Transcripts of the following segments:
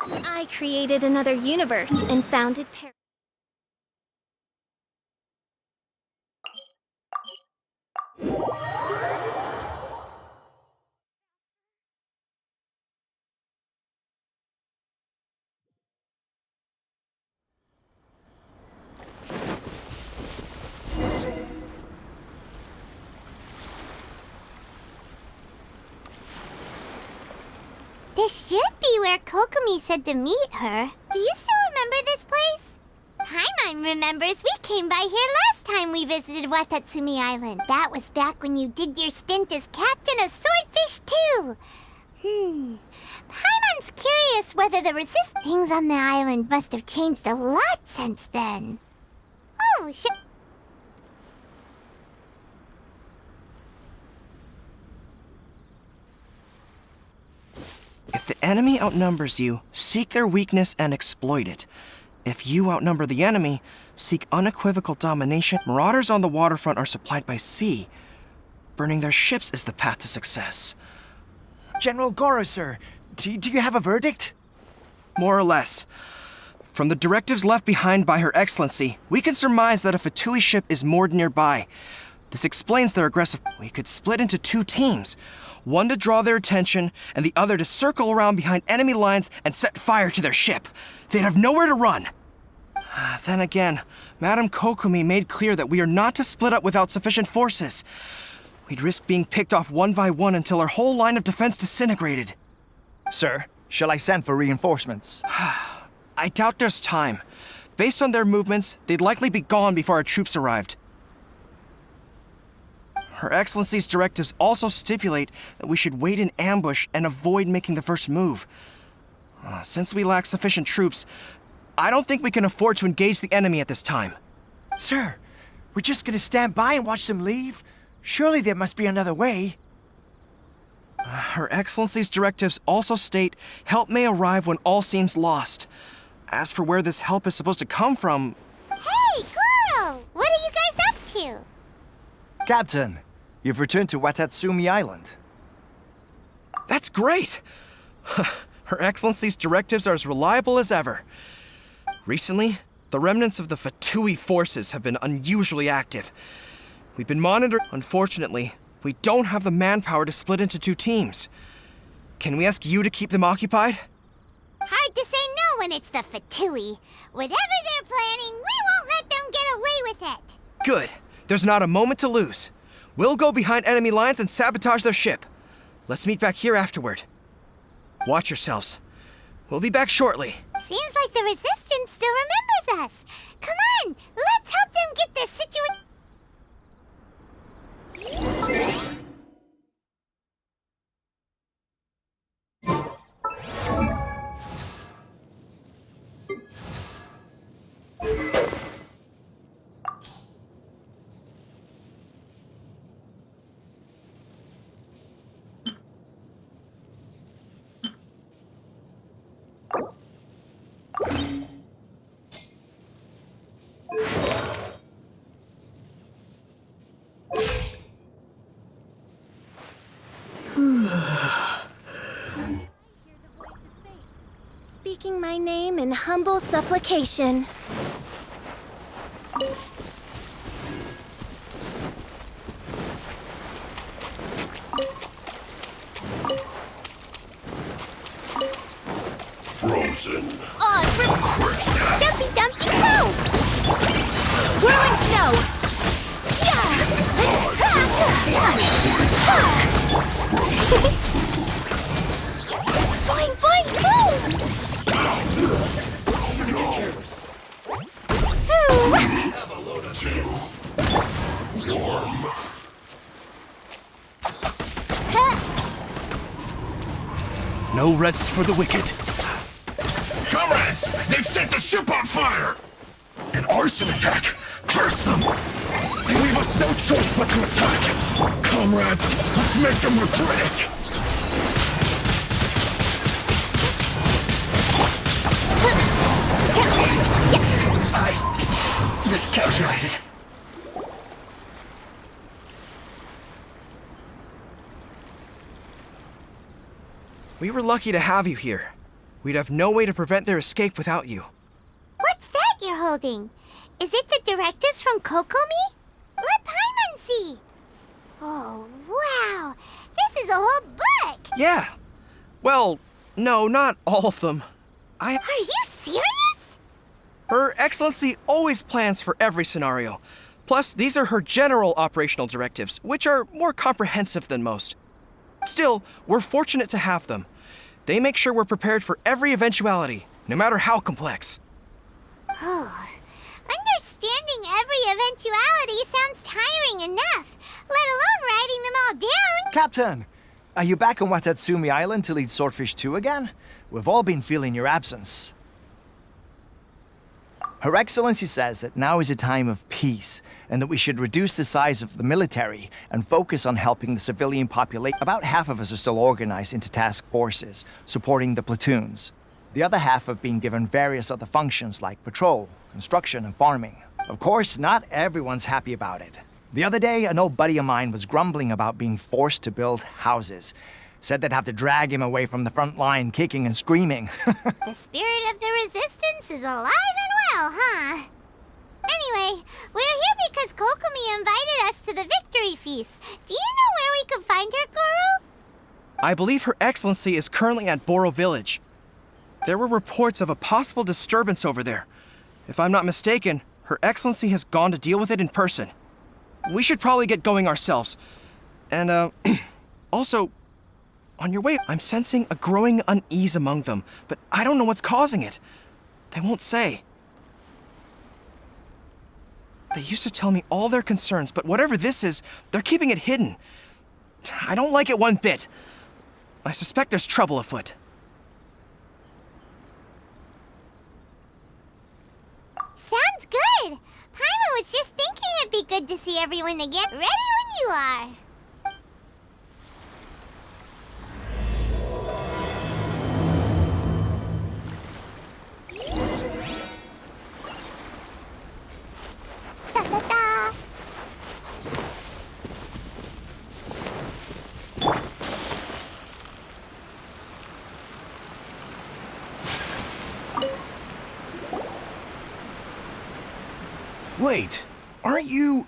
I created another universe and founded Paris. This should be where Kokomi said to meet her. Do you still remember this place? Paimon remembers we came by here last time we visited Watatsumi Island. That was back when you did your stint as captain of Swordfish too. Paimon's curious whether the things on the island must have changed a lot since then. Oh, If the enemy outnumbers you, seek their weakness and exploit it. If you outnumber the enemy, seek unequivocal domination. Marauders on the waterfront are supplied by sea. Burning their ships is the path to success. General Goro, sir, do you have a verdict? More or less. From the directives left behind by Her Excellency, we can surmise that a Fatui ship is moored nearby. This explains their aggressive... We could split into two teams. One to draw their attention, and the other to circle around behind enemy lines and set fire to their ship. They'd have nowhere to run. Then again, Madame Kokomi made clear that we are not to split up without sufficient forces. We'd risk being picked off one by one until our whole line of defense disintegrated. Sir, shall I send for reinforcements? I doubt there's time. Based on their movements, they'd likely be gone before our troops arrived. Her Excellency's directives also stipulate that we should wait in ambush and avoid making the first move. Since we lack sufficient troops, I don't think we can afford to engage the enemy at this time. Sir, we're just gonna stand by and watch them leave? Surely there must be another way. Her Excellency's directives also state help may arrive when all seems lost. As for where this help is supposed to come from... Hey, Goro! What are you guys up to? Captain, you've returned to Watatsumi Island. That's great! Her Excellency's directives are as reliable as ever. Recently, the remnants of the Fatui forces have been unusually active. We've been monitored. Unfortunately, we don't have the manpower to split into two teams. Can we ask you to keep them occupied? Hard to say no when it's the Fatui. Whatever they're planning, we won't let them get away with it. Good. There's not a moment to lose. We'll go behind enemy lines and sabotage their ship. Let's meet back here afterward. Watch yourselves. We'll be back shortly. Seems like the Resistance still remembers us. Come on, let's help them get this situation. Speaking my name in humble supplication. Frozen. Dumpy Dumpy Crow! Whirling Snow! Boing, boing, boom! Too warm. No rest for the wicked. Comrades, they've set the ship on fire! An arson attack! Curse them! They leave us no choice but to attack! Comrades, let's make them regret it! I miscalculated. We were lucky to have you here. We'd have no way to prevent their escape without you. What's that you're holding? Is it the directives from Kokomi? Let Paimon see. Oh, wow. This is a whole book. Yeah. Well, no, not all of them. Are you serious? Her Excellency always plans for every scenario. Plus, these are her general operational directives, which are more comprehensive than most. Still, we're fortunate to have them. They make sure we're prepared for every eventuality, no matter how complex. Oh, understanding every eventuality sounds tiring enough, let alone writing them all down. Captain, are you back on Watatsumi Island to lead Swordfish 2 again? We've all been feeling your absence. Her Excellency says that now is a time of peace, and that we should reduce the size of the military and focus on helping the civilian population. About half of us are still organized into task forces, supporting the platoons. The other half have been given various other functions like patrol, construction, and farming. Of course, not everyone's happy about it. The other day, an old buddy of mine was grumbling about being forced to build houses. Said they'd have to drag him away from the front line, kicking and screaming. The spirit of the resistance is alive and well, huh? Anyway, we're here because Kokomi invited us to the victory feast. Do you know where we could find her, Goro? I believe Her Excellency is currently at Boro Village. There were reports of a possible disturbance over there. If I'm not mistaken, Her Excellency has gone to deal with it in person. We should probably get going ourselves. And, also, on your way, I'm sensing a growing unease among them, but I don't know what's causing it. They won't say. They used to tell me all their concerns, but whatever this is, they're keeping it hidden. I don't like it one bit. I suspect there's trouble afoot. Sounds good. Paimon was just thinking it'd be good to see everyone again. Ready when you are. Da-da-da. Wait, aren't you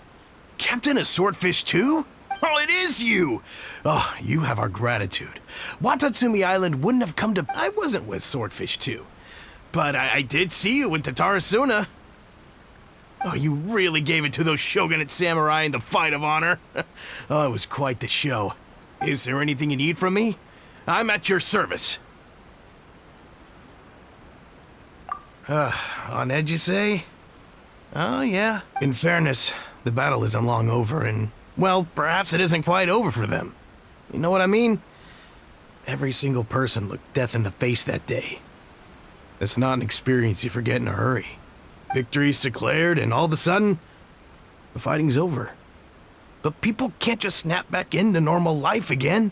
Captain of Swordfish 2? Oh, it is you! Oh, you have our gratitude. Watatsumi Island wouldn't have come to... I wasn't with Swordfish 2. But I did see you with Tatarasuna. Oh, you really gave it to those shogunate samurai in the fight of honor. Oh, it was quite the show. Is there anything you need from me? I'm at your service. On edge, you say? Oh, yeah. In fairness, the battle isn't long over, and, well, perhaps it isn't quite over for them. You know what I mean? Every single person looked death in the face that day. It's not an experience you forget in a hurry. Victory's declared, and all of a sudden, the fighting's over. But people can't just snap back into normal life again.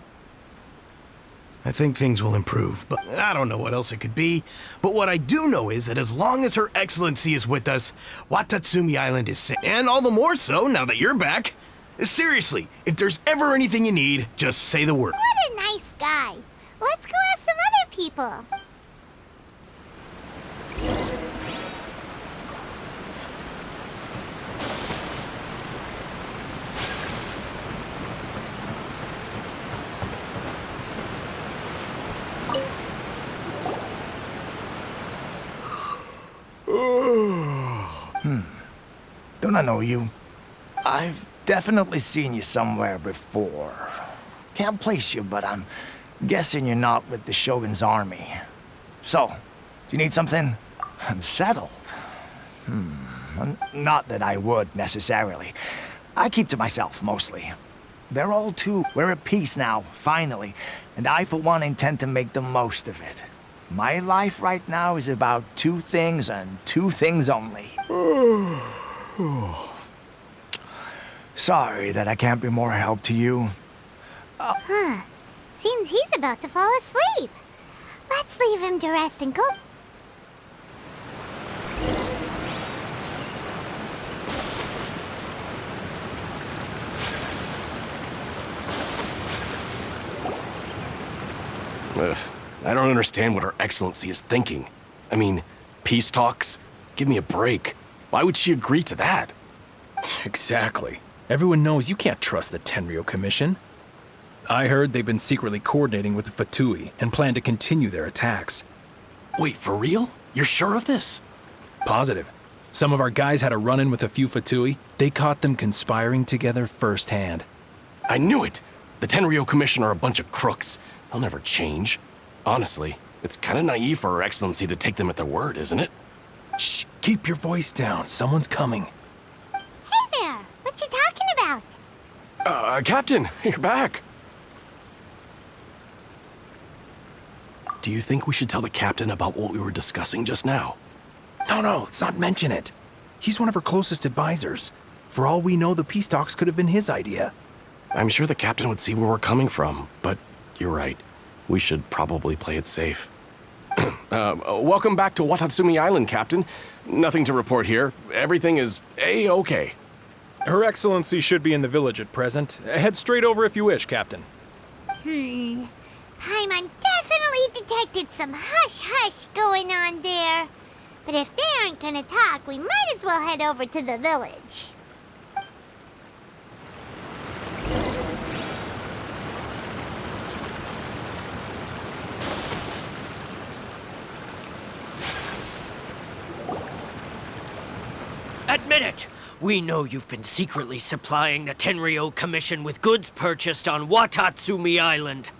I think things will improve, but I don't know what else it could be. But what I do know is that as long as Her Excellency is with us, Watatsumi Island is safe. And all the more so now that you're back. Seriously, if there's ever anything you need, just say the word. What a nice guy. Let's go ask some other people. Don't I know you? I've definitely seen you somewhere before. Can't place you, but I'm guessing you're not with the Shogun's army. So, do you need something? Unsettled? Not that I would, necessarily. I keep to myself, mostly. They're all too... We're at peace now, finally. And I, for one, intend to make the most of it. My life right now is about two things and two things only. Sorry that I can't be more help to you. Seems he's about to fall asleep. Let's leave him to rest and go. I don't understand what Her Excellency is thinking. I mean, peace talks? Give me a break. Why would she agree to that? Exactly. Everyone knows you can't trust the Tenryou Commission. I heard they've been secretly coordinating with the Fatui and plan to continue their attacks. Wait, for real? You're sure of this? Positive. Some of our guys had a run-in with a few Fatui. They caught them conspiring together firsthand. I knew it! The Tenryou Commission are a bunch of crooks. They'll never change. Honestly, it's kind of naive for Her Excellency to take them at their word, isn't it? Shh, keep your voice down. Someone's coming. Hey there! What you talking about? Captain, you're back. Do you think we should tell the captain about what we were discussing just now? No, let's not mention it. He's one of our closest advisors. For all we know, the peace talks could have been his idea. I'm sure the captain would see where we're coming from, but you're right. We should probably play it safe. Welcome back to Watatsumi Island, Captain. Nothing to report here. Everything is A-okay. Her Excellency should be in the village at present. Head straight over if you wish, Captain. Paimon definitely detected some hush-hush going on there. But if they aren't gonna talk, we might as well head over to the village. Admit it! We know you've been secretly supplying the Tenryou Commission with goods purchased on Watatsumi Island.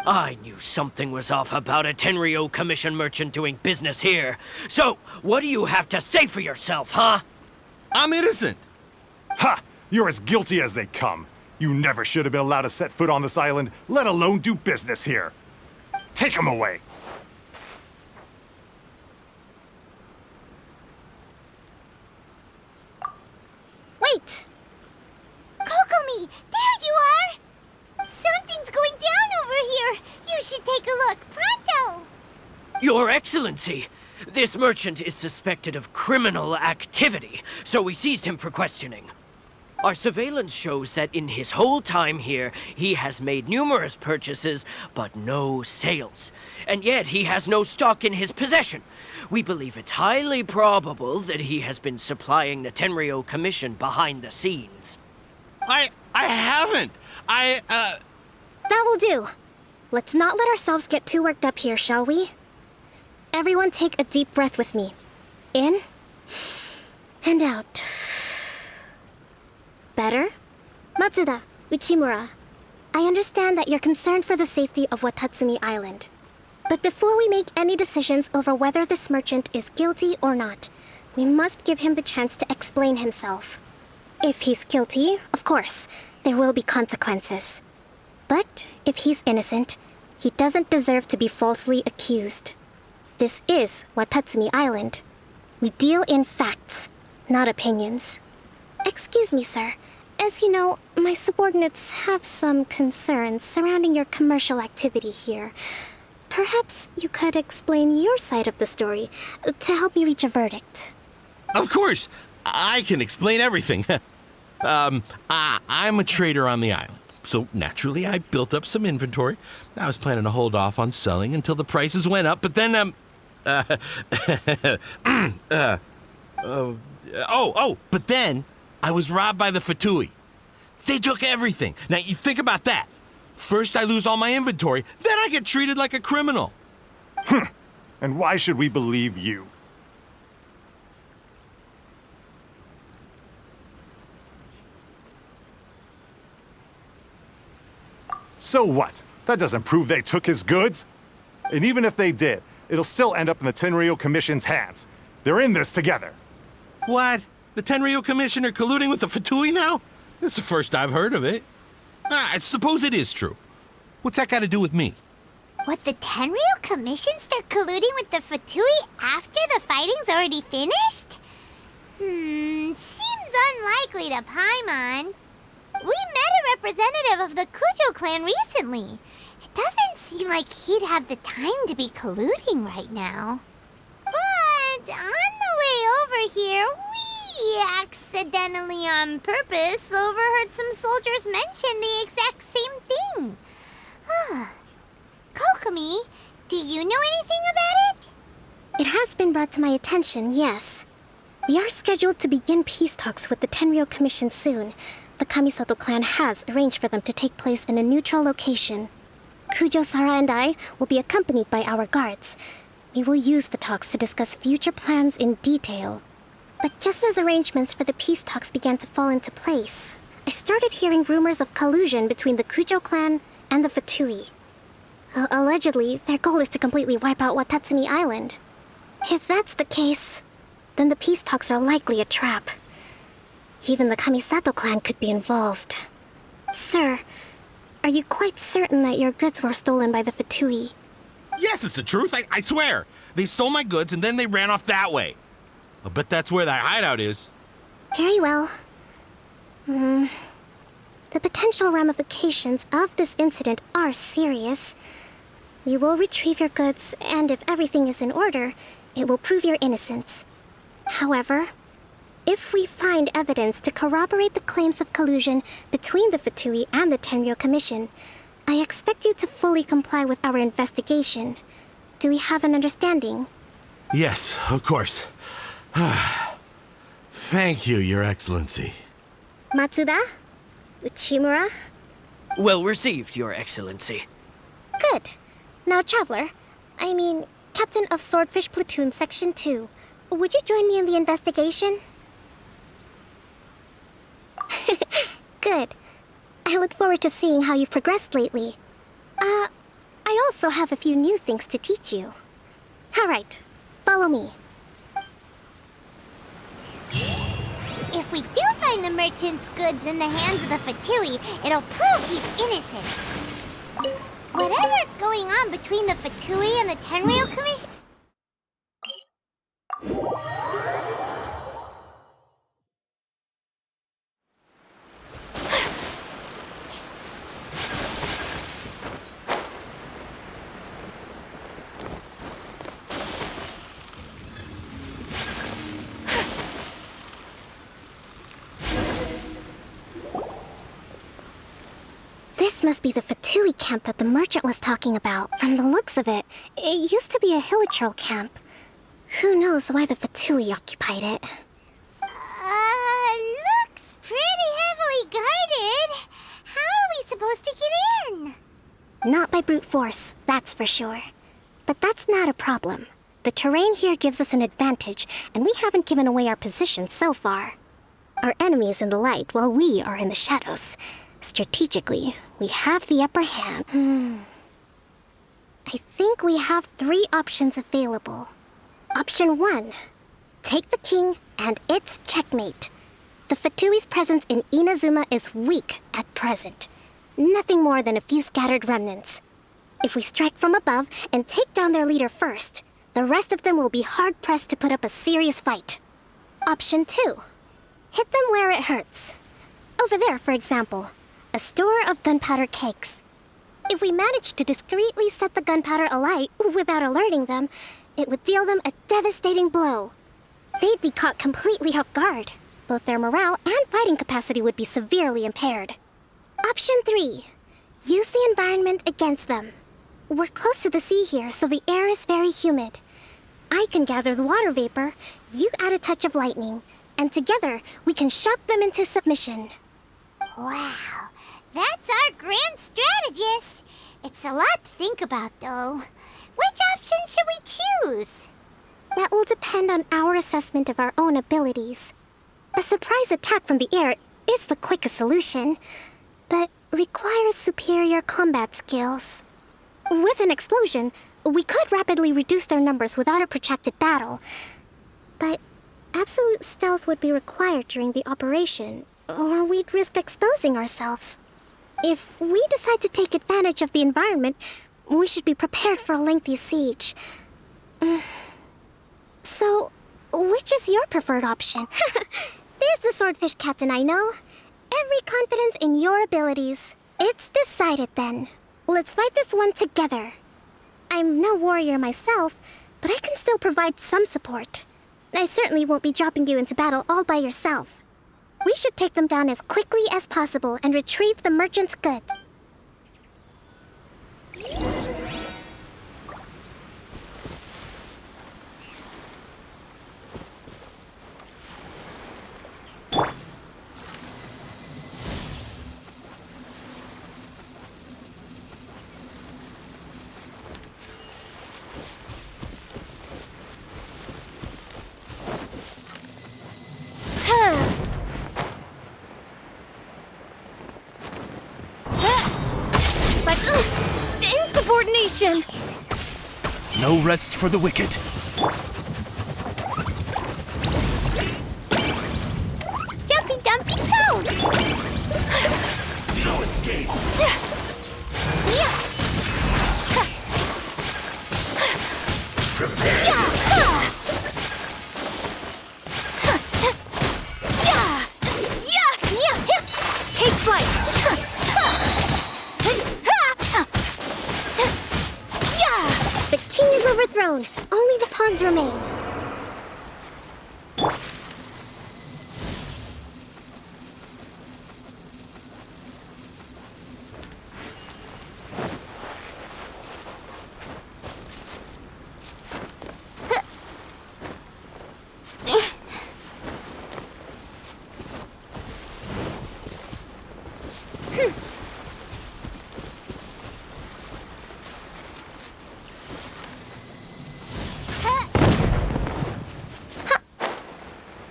I knew something was off about a Tenryou Commission merchant doing business here. So, what do you have to say for yourself, huh? I'm innocent! Ha! You're as guilty as they come. You never should have been allowed to set foot on this island, let alone do business here. Take him away! Wait! Kokomi, there you are! Something's going down over here. You should take a look, pronto! Your Excellency, this merchant is suspected of criminal activity, so we seized him for questioning. Our surveillance shows that in his whole time here, he has made numerous purchases, but no sales. And yet he has no stock in his possession. We believe it's highly probable that he has been supplying the Tenryou Commission behind the scenes. I haven't! That will do. Let's not let ourselves get too worked up here, shall we? Everyone take a deep breath with me. In and out. Better? Matsuda, Uchimura, I understand that you're concerned for the safety of Watatsumi Island. But before we make any decisions over whether this merchant is guilty or not, we must give him the chance to explain himself. If he's guilty, of course, there will be consequences. But if he's innocent, he doesn't deserve to be falsely accused. This is Watatsumi Island. We deal in facts, not opinions. Excuse me, sir. As you know, my subordinates have some concerns surrounding your commercial activity here. Perhaps you could explain your side of the story to help me reach a verdict. Of course, I can explain everything. I'm a trader on the island, so naturally I built up some inventory. I was planning to hold off on selling until the prices went up, but then, but then I was robbed by the Fatui. They took everything. Now, you think about that. First I lose all my inventory, then I get treated like a criminal. And why should we believe you? So what? That doesn't prove they took his goods. And even if they did, it'll still end up in the Tenryou Commission's hands. They're in this together. What? The Tenryou Commission are colluding with the Fatui now? This is the first I've heard of it. I suppose it is true. What's that got to do with me? Would the Tenryou Commission start colluding with the Fatui after the fighting's already finished? Seems unlikely to Paimon. We met a representative of the Kujo clan recently. It doesn't seem like he'd have the time to be colluding right now. But on the way over here, we accidentally on purpose overheard some soldiers mention the exact same thing. Kokomi, Do you know anything about it? It has been brought to my attention, yes. We are scheduled to begin peace talks with the Tenryou Commission soon. The Kamisato clan has arranged for them to take place in a neutral location. Kujo-Sara and I will be accompanied by our guards. We will use the talks to discuss future plans in detail. But just as arrangements for the peace talks began to fall into place, I started hearing rumors of collusion between the Kujo clan and the Fatui. Allegedly, their goal is to completely wipe out Watatsumi Island. If that's the case, then the peace talks are likely a trap. Even the Kamisato clan could be involved. Sir, are you quite certain that your goods were stolen by the Fatui? Yes, it's the truth. I swear. They stole my goods and then they ran off that way. I'll bet that's where that hideout is. Very well. The potential ramifications of this incident are serious. We will retrieve your goods, and if everything is in order, it will prove your innocence. However, if we find evidence to corroborate the claims of collusion between the Fatui and the Tenryou Commission, I expect you to fully comply with our investigation. Do we have an understanding? Yes, of course. Thank you, Your Excellency. Matsuda? Uchimura? Well received, Your Excellency. Good. Now, Traveler, Captain of Swordfish Platoon Section 2, would you join me in the investigation? Good. I look forward to seeing how you've progressed lately. I also have a few new things to teach you. All right, follow me. If we do find the merchant's goods in the hands of the Fatui, it'll prove he's innocent. Whatever's going on between the Fatui and the Tenryou Commission... This must be the Fatui camp that the merchant was talking about. From the looks of it, it used to be a hilichurl camp. Who knows why the Fatui occupied it? Looks pretty heavily guarded. How are we supposed to get in? Not by brute force, that's for sure. But that's not a problem. The terrain here gives us an advantage, and we haven't given away our position so far. Our enemy is in the light, while we are in the shadows. Strategically, we have the upper hand. I think we have 3 options available. Option 1. Take the king, and it's checkmate. The Fatui's presence in Inazuma is weak at present. Nothing more than a few scattered remnants. If we strike from above and take down their leader first, the rest of them will be hard-pressed to put up a serious fight. Option 2. Hit them where it hurts. Over there, for example. A store of gunpowder cakes. If we manage to discreetly set the gunpowder alight without alerting them, it would deal them a devastating blow. They'd be caught completely off guard. Both their morale and fighting capacity would be severely impaired. Option 3. Use the environment against them. We're close to the sea here, so the air is very humid. I can gather the water vapor, you add a touch of lightning, and together we can shock them into submission. Wow. That's our grand strategist. It's a lot to think about, though. Which option should we choose? That will depend on our assessment of our own abilities. A surprise attack from the air is the quickest solution, but requires superior combat skills. With an explosion, we could rapidly reduce their numbers without a protracted battle. But absolute stealth would be required during the operation, or we'd risk exposing ourselves. If we decide to take advantage of the environment, we should be prepared for a lengthy siege. So, which is your preferred option? There's the swordfish captain I know. Every confidence in your abilities. It's decided then. Let's fight this one together. I'm no warrior myself, but I can still provide some support. I certainly won't be dropping you into battle all by yourself. We should take them down as quickly as possible and retrieve the merchant's goods. determination! No rest for the wicked. Jumpy dumpy go! No escape. Prepare yourself. Take flight! The king is overthrown. Only the pawns remain.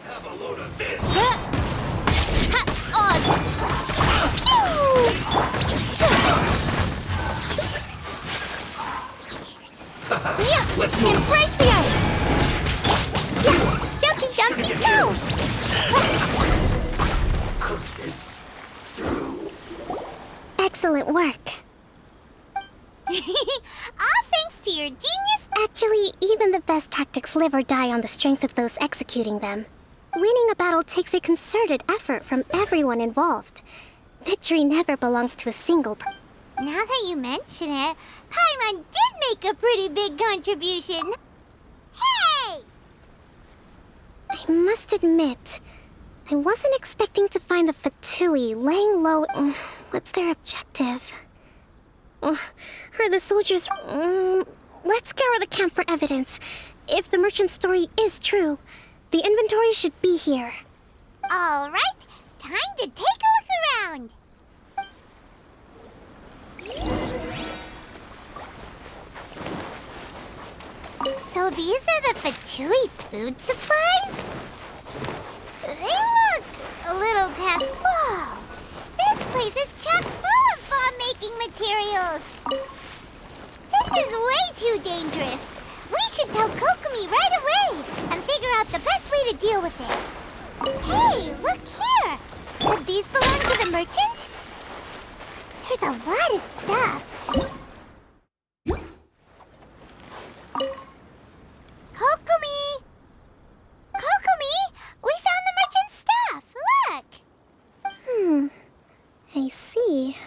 Have a load of this. Let's move. Embrace the ice! Jumpy dumpy go! Cook this through. Excellent work. All thanks to your genius. Actually, even the best tactics live or die on the strength of those executing them. Winning a battle takes a concerted effort from everyone involved. Victory never belongs to a single person. Now that you mention it, Paimon did make a pretty big contribution. Hey! I must admit, I wasn't expecting to find the Fatui laying low. What's their objective? Are the soldiers... Let's scour the camp for evidence. If the merchant's story is true, the inventory should be here. All right, time to take a look around. So these are the Fatui food supplies? They look a little past... Whoa! This place is chock full of bomb-making materials! This is way too dangerous! We should tell Kokomi right away and figure out the best way to deal with it. Hey, look here! Could these belong to the merchant? There's a lot of stuff. Kokomi! Kokomi! We found the merchant's stuff! Look! I see.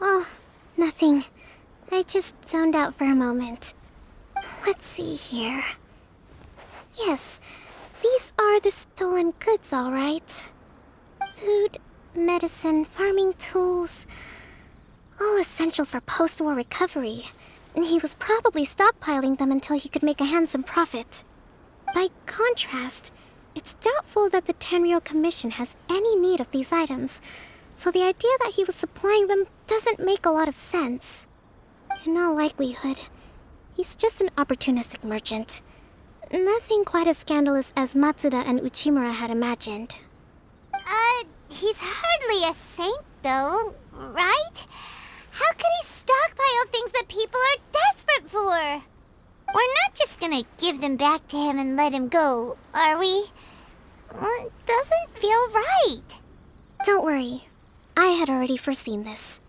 Oh, nothing. I just zoned out for a moment. Let's see here. Yes, these are the stolen goods, all right. Food, medicine, farming tools. All essential for post-war recovery. And he was probably stockpiling them until he could make a handsome profit. By contrast, it's doubtful that the Tenryou Commission has any need of these items, so the idea that he was supplying them doesn't make a lot of sense. In all likelihood, he's just an opportunistic merchant. Nothing quite as scandalous as Matsuda and Uchimura had imagined. He's hardly a saint, though, right? How could he stockpile things that people are desperate for? We're not just gonna give them back to him and let him go, are we? It doesn't feel right. Don't worry. I had already foreseen this.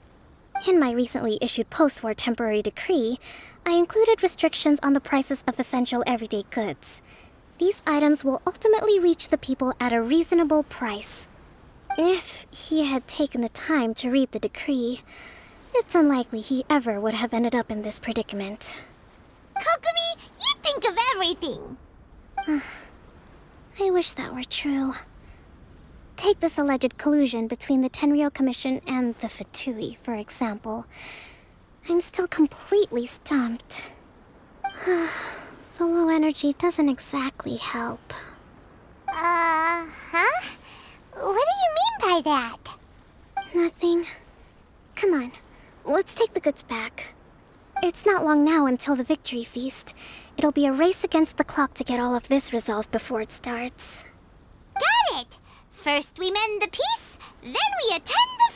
In my recently issued post-war temporary decree, I included restrictions on the prices of essential everyday goods. These items will ultimately reach the people at a reasonable price. If he had taken the time to read the decree, it's unlikely he ever would have ended up in this predicament. Kokomi, you think of everything! I wish that were true. Take this alleged collusion between the Tenryou Commission and the Fatui, for example. I'm still completely stumped. The low energy doesn't exactly help. Huh? What do you mean by that? Nothing. Come on, let's take the goods back. It's not long now until the victory feast. It'll be a race against the clock to get all of this resolved before it starts. Got it! First we mend the peace, then we attend the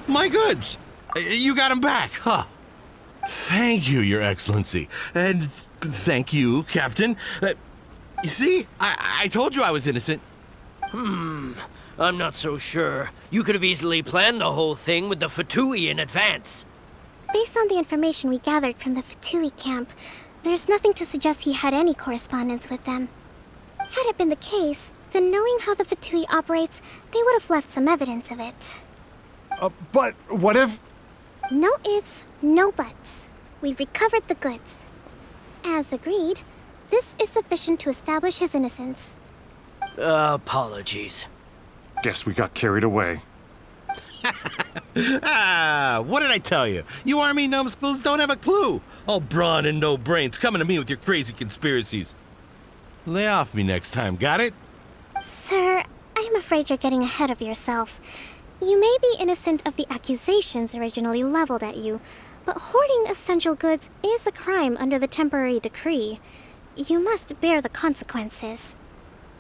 My goods! You got him back, huh? Thank you, Your Excellency. And thank you, Captain. You see, I told you I was innocent. I'm not so sure. You could have easily planned the whole thing with the Fatui in advance. Based on the information we gathered from the Fatui camp, there's nothing to suggest he had any correspondence with them. Had it been the case, then knowing how the Fatui operates, they would have left some evidence of it. But what if... No ifs, no buts. We've recovered the goods. As agreed, this is sufficient to establish his innocence. Apologies. Guess we got carried away. What did I tell you? You army numbskulls don't have a clue. All brawn and no brains coming to me with your crazy conspiracies. Lay off me next time, got it? Sir, I'm afraid you're getting ahead of yourself. You may be innocent of the accusations originally leveled at you, but hoarding essential goods is a crime under the temporary decree. You must bear the consequences.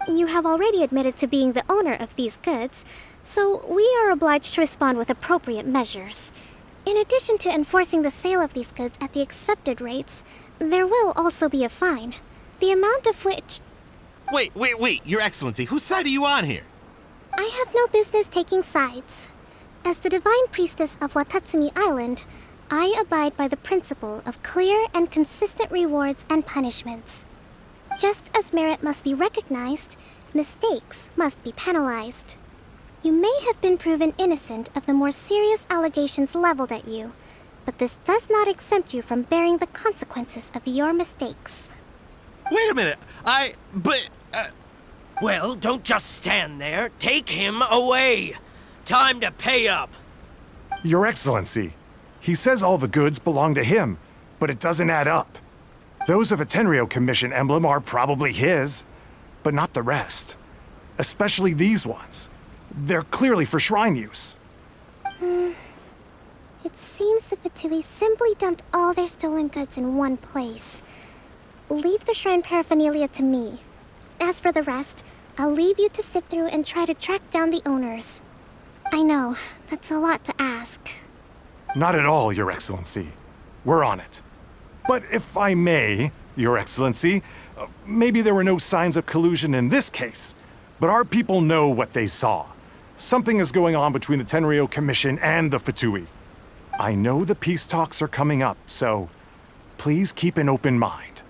You have already admitted to being the owner of these goods, so we are obliged to respond with appropriate measures. In addition to enforcing the sale of these goods at the accepted rates, there will also be a fine, the amount of which... Wait, Your Excellency, whose side are you on here? I have no business taking sides. As the Divine Priestess of Watatsumi Island, I abide by the principle of clear and consistent rewards and punishments. Just as merit must be recognized, mistakes must be penalized. You may have been proven innocent of the more serious allegations leveled at you, but this does not exempt you from bearing the consequences of your mistakes. Wait a minute, Well, don't just stand there. Take him away. Time to pay up. Your Excellency, he says all the goods belong to him, but it doesn't add up. Those of a Tenryou Commission emblem are probably his, but not the rest. Especially these ones. They're clearly for shrine use. It seems the Fatui simply dumped all their stolen goods in one place. Leave the shrine paraphernalia to me. As for the rest, I'll leave you to sift through and try to track down the owners. I know, that's a lot to ask. Not at all, Your Excellency. We're on it. But if I may, Your Excellency, maybe there were no signs of collusion in this case, but our people know what they saw. Something is going on between the Tenryou Commission and the Fatui. I know the peace talks are coming up, so please keep an open mind.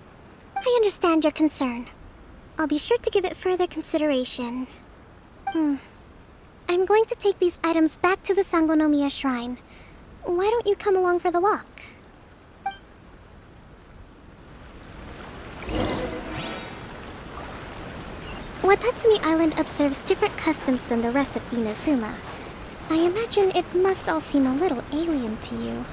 I understand your concern. I'll be sure to give it further consideration. I'm going to take these items back to the Sangonomiya Shrine. Why don't you come along for the walk? Watatsumi Island observes different customs than the rest of Inazuma. I imagine it must all seem a little alien to you.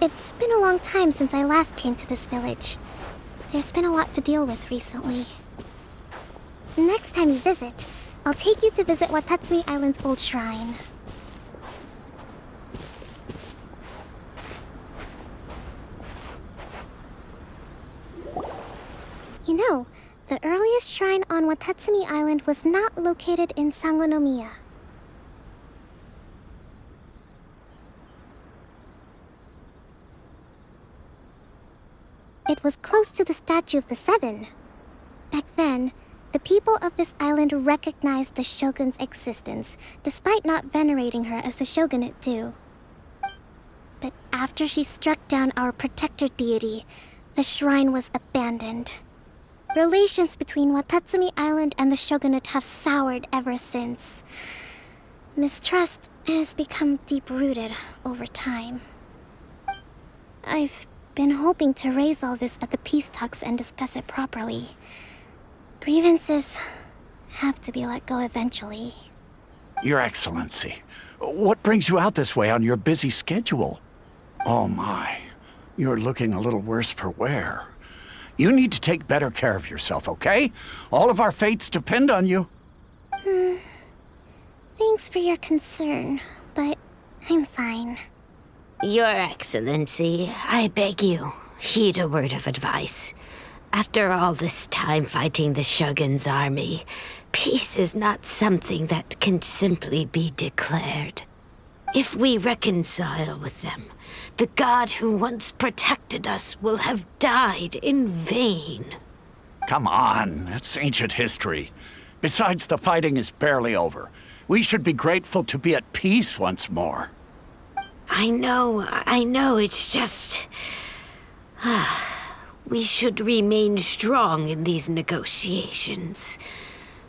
It's been a long time since I last came to this village. There's been a lot to deal with recently. Next time you visit, I'll take you to visit Watatsumi Island's old shrine. You know, the earliest shrine on Watatsumi Island was not located in Sangonomiya. It was close to the Statue of the Seven. Back then, The people of this island recognized the Shogun's existence, despite not venerating her as the Shogunate do. But after she struck down our protector deity, the shrine was abandoned. Relations between Watatsumi Island and the Shogunate have soured ever since. Mistrust has become deep-rooted over time. I've been hoping to raise all this at the peace talks and discuss it properly. Grievances have to be let go eventually. Your Excellency, what brings you out this way on your busy schedule? Oh my, you're looking a little worse for wear. You need to take better care of yourself, okay? All of our fates depend on you. Thanks for your concern, but I'm fine. Your Excellency, I beg you, heed a word of advice. After all this time fighting the Shogun's army, peace is not something that can simply be declared. If we reconcile with them, the god who once protected us will have died in vain. Come on, that's ancient history. Besides, the fighting is barely over. We should be grateful to be at peace once more. I know, it's just... We should remain strong in these negotiations.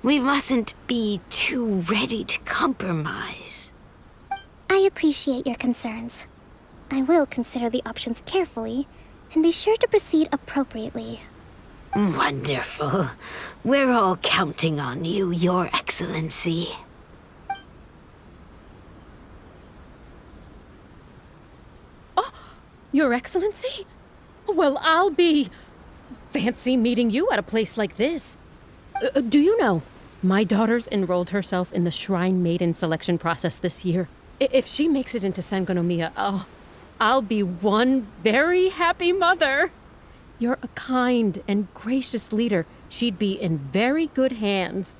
We mustn't be too ready to compromise. I appreciate your concerns. I will consider the options carefully, and be sure to proceed appropriately. Wonderful. We're all counting on you, Your Excellency. Your Excellency? Well, I'll be... fancy meeting you at a place like this. Do you know, my daughter's enrolled herself in the Shrine Maiden selection process this year. If she makes it into Sangonomiya, I'll be one very happy mother. You're a kind and gracious leader. She'd be in very good hands.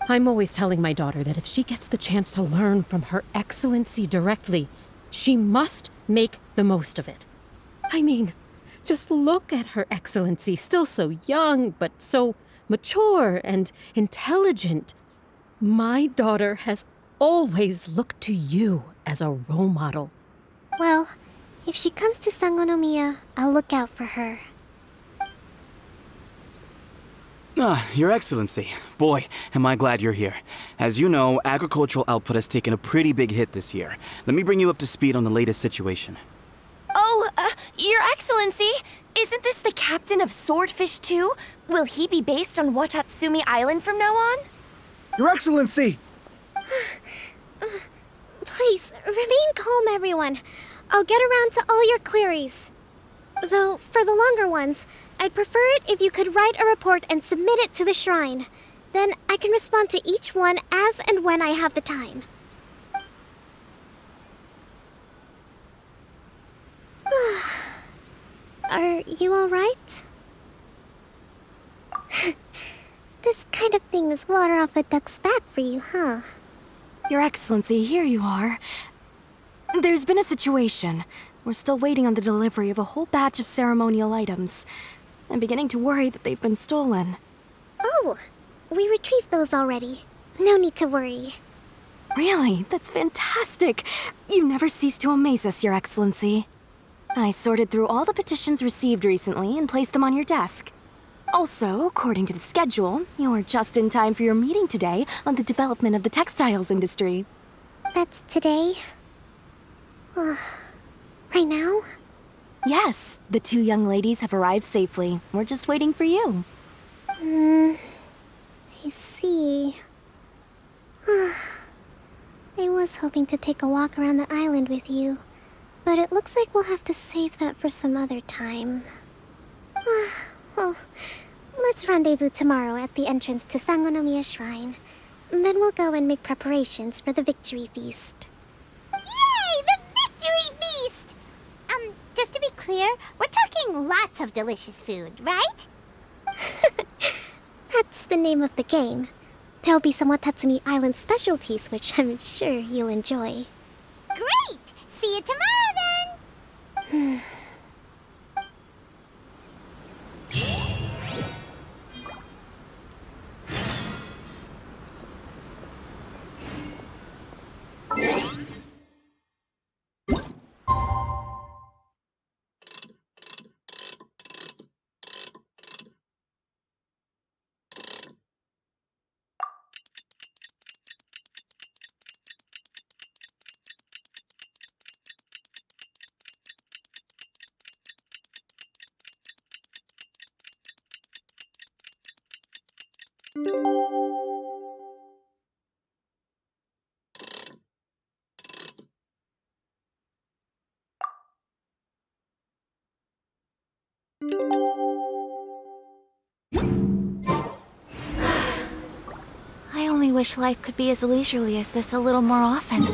I'm always telling my daughter that if she gets the chance to learn from Her Excellency directly, she must make the most of it. I mean, just look at Her Excellency, still so young, but so mature and intelligent. My daughter has always looked to you as a role model. Well, if she comes to Sangonomiya, I'll look out for her. Your Excellency. Boy, am I glad you're here. As you know, agricultural output has taken a pretty big hit this year. Let me bring you up to speed on the latest situation. Your Excellency, isn't this the captain of Swordfish 2? Will he be based on Watatsumi Island from now on? Your Excellency! Please, remain calm, everyone. I'll get around to all your queries. Though, for the longer ones, I'd prefer it if you could write a report and submit it to the shrine. Then I can respond to each one as and when I have the time. Are you alright? This kind of thing is water off a duck's back for you, huh? Your Excellency, here you are. There's been a situation. We're still waiting on the delivery of a whole batch of ceremonial items. I'm beginning to worry that they've been stolen. Oh, we retrieved those already. No need to worry. Really? That's fantastic. You never cease to amaze us, Your Excellency. I sorted through all the petitions received recently and placed them on your desk. Also, according to the schedule, you're just in time for your meeting today on the development of the textiles industry. That's today? Right now? Yes, the two young ladies have arrived safely. We're just waiting for you. I see. I was hoping to take a walk around the island with you, but it looks like we'll have to save that for some other time. Well, let's rendezvous tomorrow at the entrance to Sangonomiya Shrine. Then we'll go and make preparations for the victory feast. Yay! The victory feast! Just to be clear, we're talking lots of delicious food, right? That's the name of the game. There'll be some Watatsumi Island specialties, which I'm sure you'll enjoy. Great! See you tomorrow, then! only wish life could be as leisurely as this a little more often.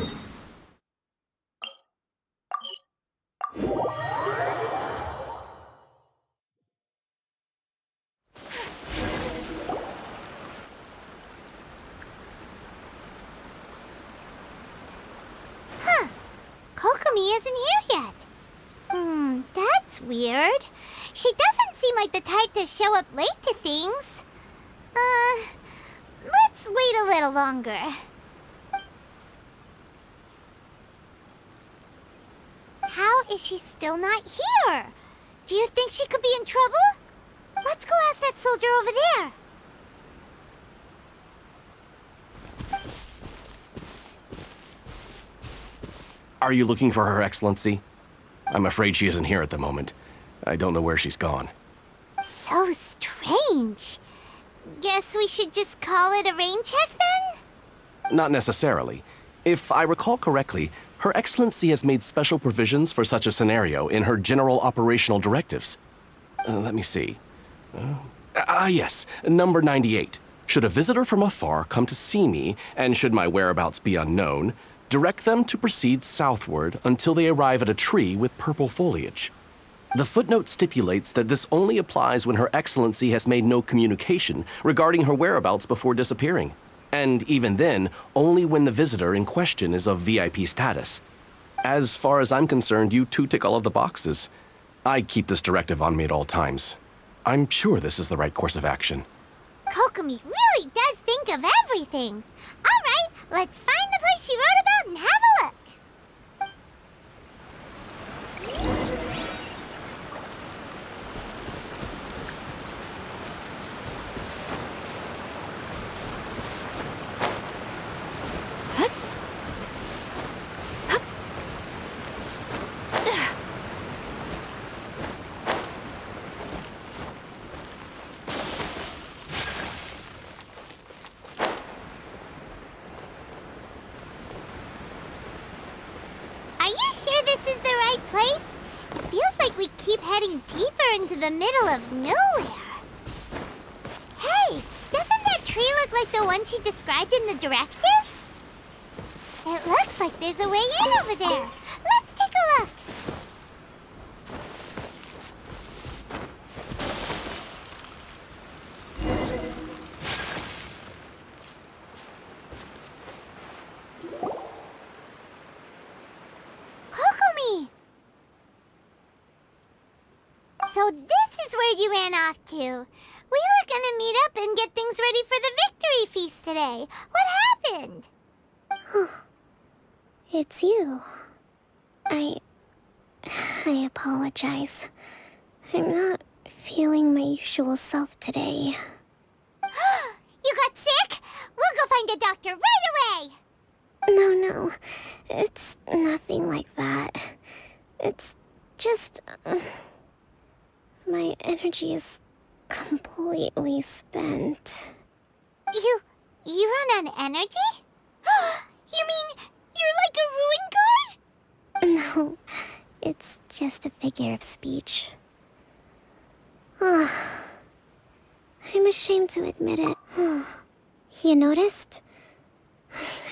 Huh. Kokomi isn't here yet. That's weird. She doesn't seem like the type to show up late to things. Let's wait a little longer. How is she still not here? Do you think she could be in trouble? Let's go ask that soldier over there. Are you looking for Her Excellency? I'm afraid she isn't here at the moment. I don't know where she's gone. So strange. Guess we should just call it a rain check then? Not necessarily. If I recall correctly, Her Excellency has made special provisions for such a scenario in her general operational directives. Let me see. Yes, number 98. Should a visitor from afar come to see me, and should my whereabouts be unknown, direct them to proceed southward until they arrive at a tree with purple foliage. The footnote stipulates that this only applies when Her Excellency has made no communication regarding her whereabouts before disappearing. And even then, only when the visitor in question is of VIP status. As far as I'm concerned, you two tick all of the boxes. I keep this directive on me at all times. I'm sure this is the right course of action. Kokomi really does think of everything. All right, let's find the place she wrote about and have a look. Are you sure this is the right place? It feels like we keep heading deeper into the middle of nowhere. Hey, doesn't that tree look like the one she described in the directive? It looks like there's a way in over there. Let's take a look. Kokomi! So this is where you ran off to. We were gonna meet up and get things ready for the victory feast today. What happened? It's you. I apologize. I'm not feeling my usual self today. You got sick? We'll go find a doctor right away! No. It's nothing like that. It's just... my energy is completely spent. You run on energy? You mean you're like a ruin guard? No, it's just a figure of speech. I'm ashamed to admit it. You noticed?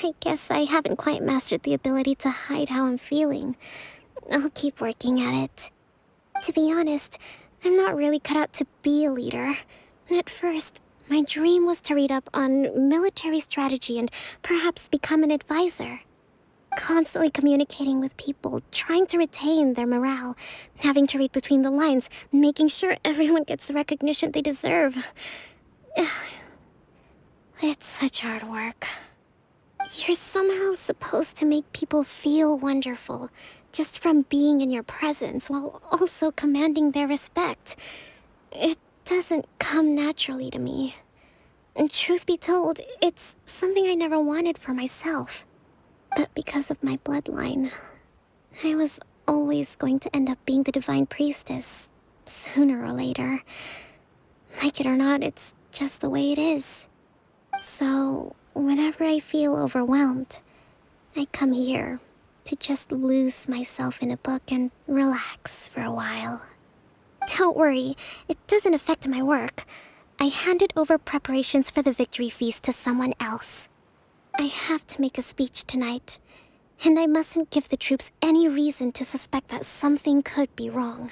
I guess I haven't quite mastered the ability to hide how I'm feeling. I'll keep working at it. To be honest, I'm not really cut out to be a leader. At first, my dream was to read up on military strategy and perhaps become an advisor. Constantly communicating with people, trying to retain their morale, having to read between the lines, making sure everyone gets the recognition they deserve. It's such hard work. You're somehow supposed to make people feel wonderful, just from being in your presence, while also commanding their respect. It doesn't come naturally to me. And truth be told, it's something I never wanted for myself. But because of my bloodline, I was always going to end up being the divine priestess, sooner or later. Like it or not, it's just the way it is. So, whenever I feel overwhelmed, I come here to just lose myself in a book and relax for a while. Don't worry, it doesn't affect my work. I handed over preparations for the victory feast to someone else. I have to make a speech tonight, and I mustn't give the troops any reason to suspect that something could be wrong.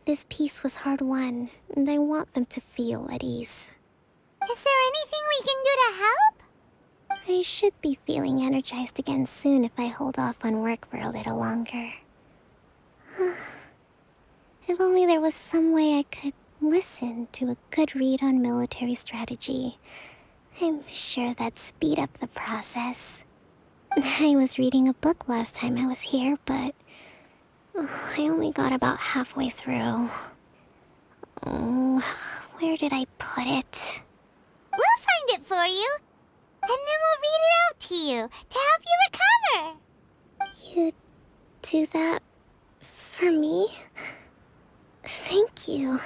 This peace was hard-won, and I want them to feel at ease. Is there anything we can do to help? I should be feeling energized again soon if I hold off on work for a little longer. If only there was some way I could listen to a good read on military strategy. I'm sure that'd speed up the process. I was reading a book last time I was here, but I only got about halfway through. Where did I put it? We'll find it for you, and then we'll read it out to you to help you recover. You do that for me? Thank you.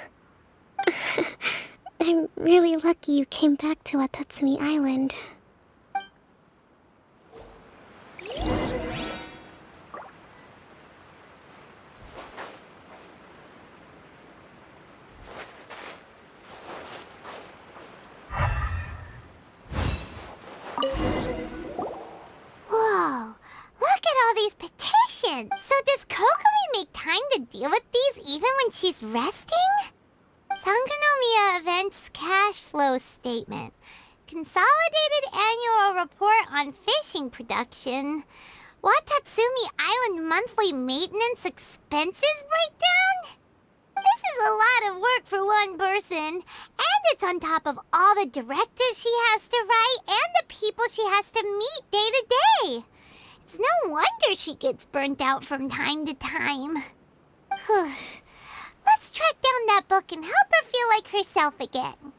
I'm really lucky you came back to Watatsumi Island. Whoa, look at all these petitions. So does Kokomi make time to deal with these even when she's resting? Sangonomiya Events Cash Flow Statement. Consolidated Annual Report on Fishing Production. Watatsumi Island Monthly Maintenance Expenses Breakdown? This is a lot of work for one person, and it's on top of all the directives she has to write and the people she has to meet day to day. It's no wonder she gets burnt out from time to time. Let's track down that book and help her feel like herself again.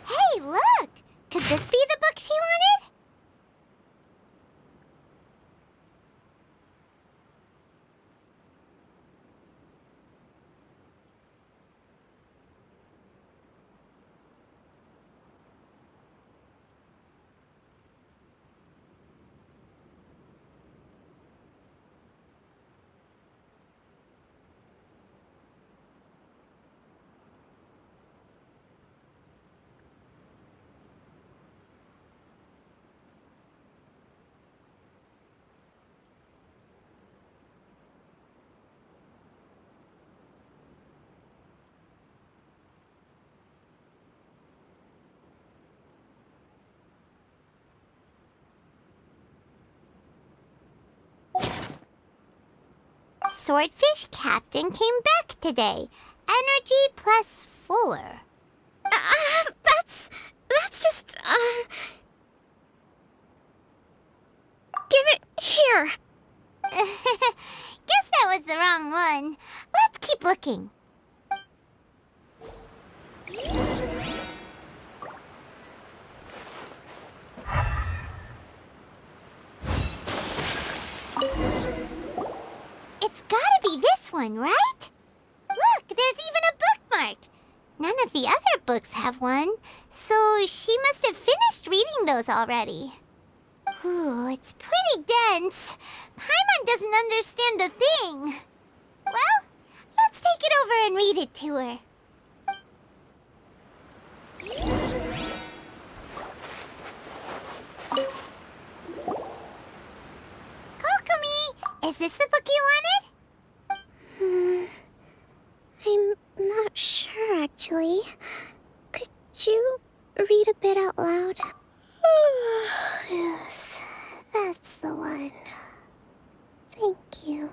Hey, look! Could this be the book she wanted? Swordfish Captain came back today. Energy +4. That's just, Give it here! Guess that was the wrong one. Let's keep looking. It's gotta be this one, right? Look, there's even a bookmark. None of the other books have one, so she must have finished reading those already. Ooh, it's pretty dense. Paimon doesn't understand a thing. Well, let's take it over and read it to her. Kokomi, is this the book you wanted? I'm not sure, actually. Could you read a bit out loud? Yes, that's the one. Thank you.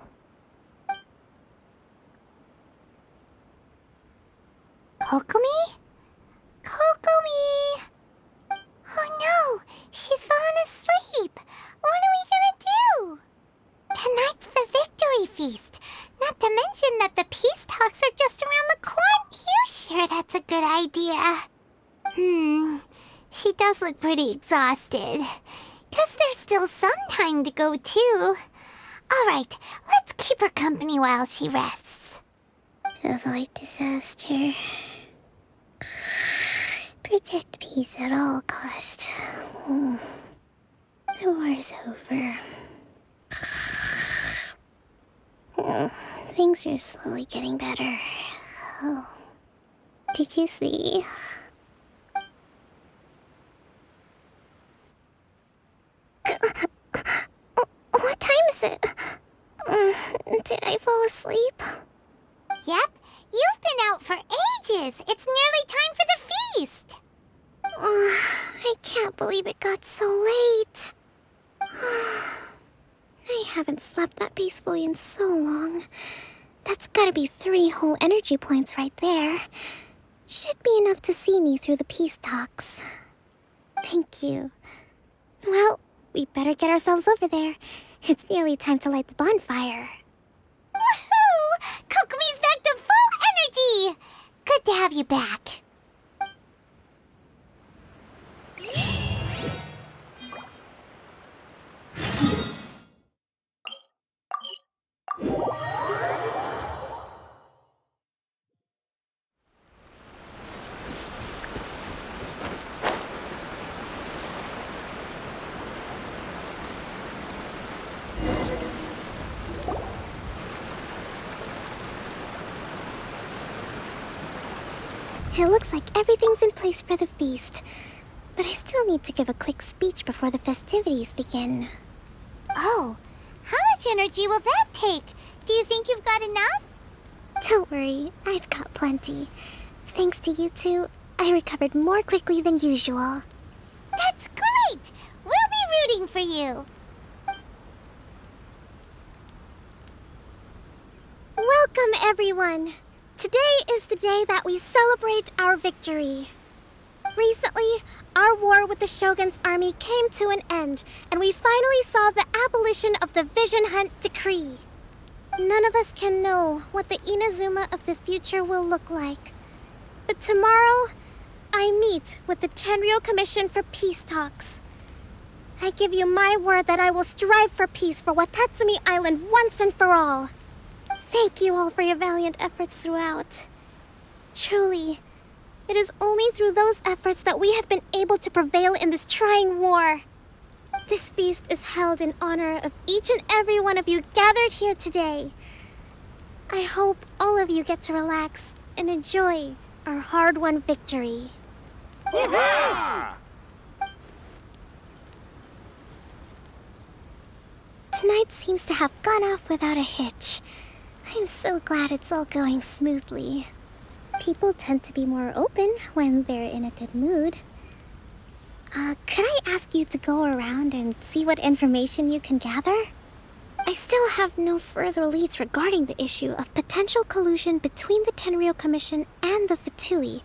Kokomi? Kokomi! Oh no, she's fallen asleep. What are we gonna do? Tonight's the victory feast. Not to mention that the peace talks are just around the corner. You sure that's a good idea? She does look pretty exhausted. Guess there's still some time to go, too. Alright, let's keep her company while she rests. Avoid disaster. Protect peace at all costs. The war war's over. Things are slowly getting better. Oh. Did you see? What time is it? Did I fall asleep? Yep, you've been out for ages. It's nearly time for the feast. I can't believe it got so late. I haven't slept that peacefully in so long. That's gotta be 3 whole energy points right there. Should be enough to see me through the peace talks. Thank you. Well, we better get ourselves over there. It's nearly time to light the bonfire. Woohoo! Kokomi's back to full energy! Good to have you back. It looks like everything's in place for the feast, but I still need to give a quick speech before the festivities begin. Oh, how much energy will that take? Do you think you've got enough? Don't worry, I've got plenty. Thanks to you two, I recovered more quickly than usual. That's great! We'll be rooting for you. Welcome, everyone! Today is the day that we celebrate our victory. Recently, our war with the Shogun's army came to an end, and we finally saw the abolition of the Vision Hunt Decree. None of us can know what the Inazuma of the future will look like. But tomorrow, I meet with the Tenryou Commission for peace talks. I give you my word that I will strive for peace for Watatsumi Island once and for all. Thank you all for your valiant efforts throughout. Truly, it is only through those efforts that we have been able to prevail in this trying war. This feast is held in honor of each and every one of you gathered here today. I hope all of you get to relax and enjoy our hard-won victory. Tonight seems to have gone off without a hitch. I'm so glad it's all going smoothly. People tend to be more open when they're in a good mood. Could I ask you to go around and see what information you can gather? I still have no further leads regarding the issue of potential collusion between the Tenryou Commission and the Fatui.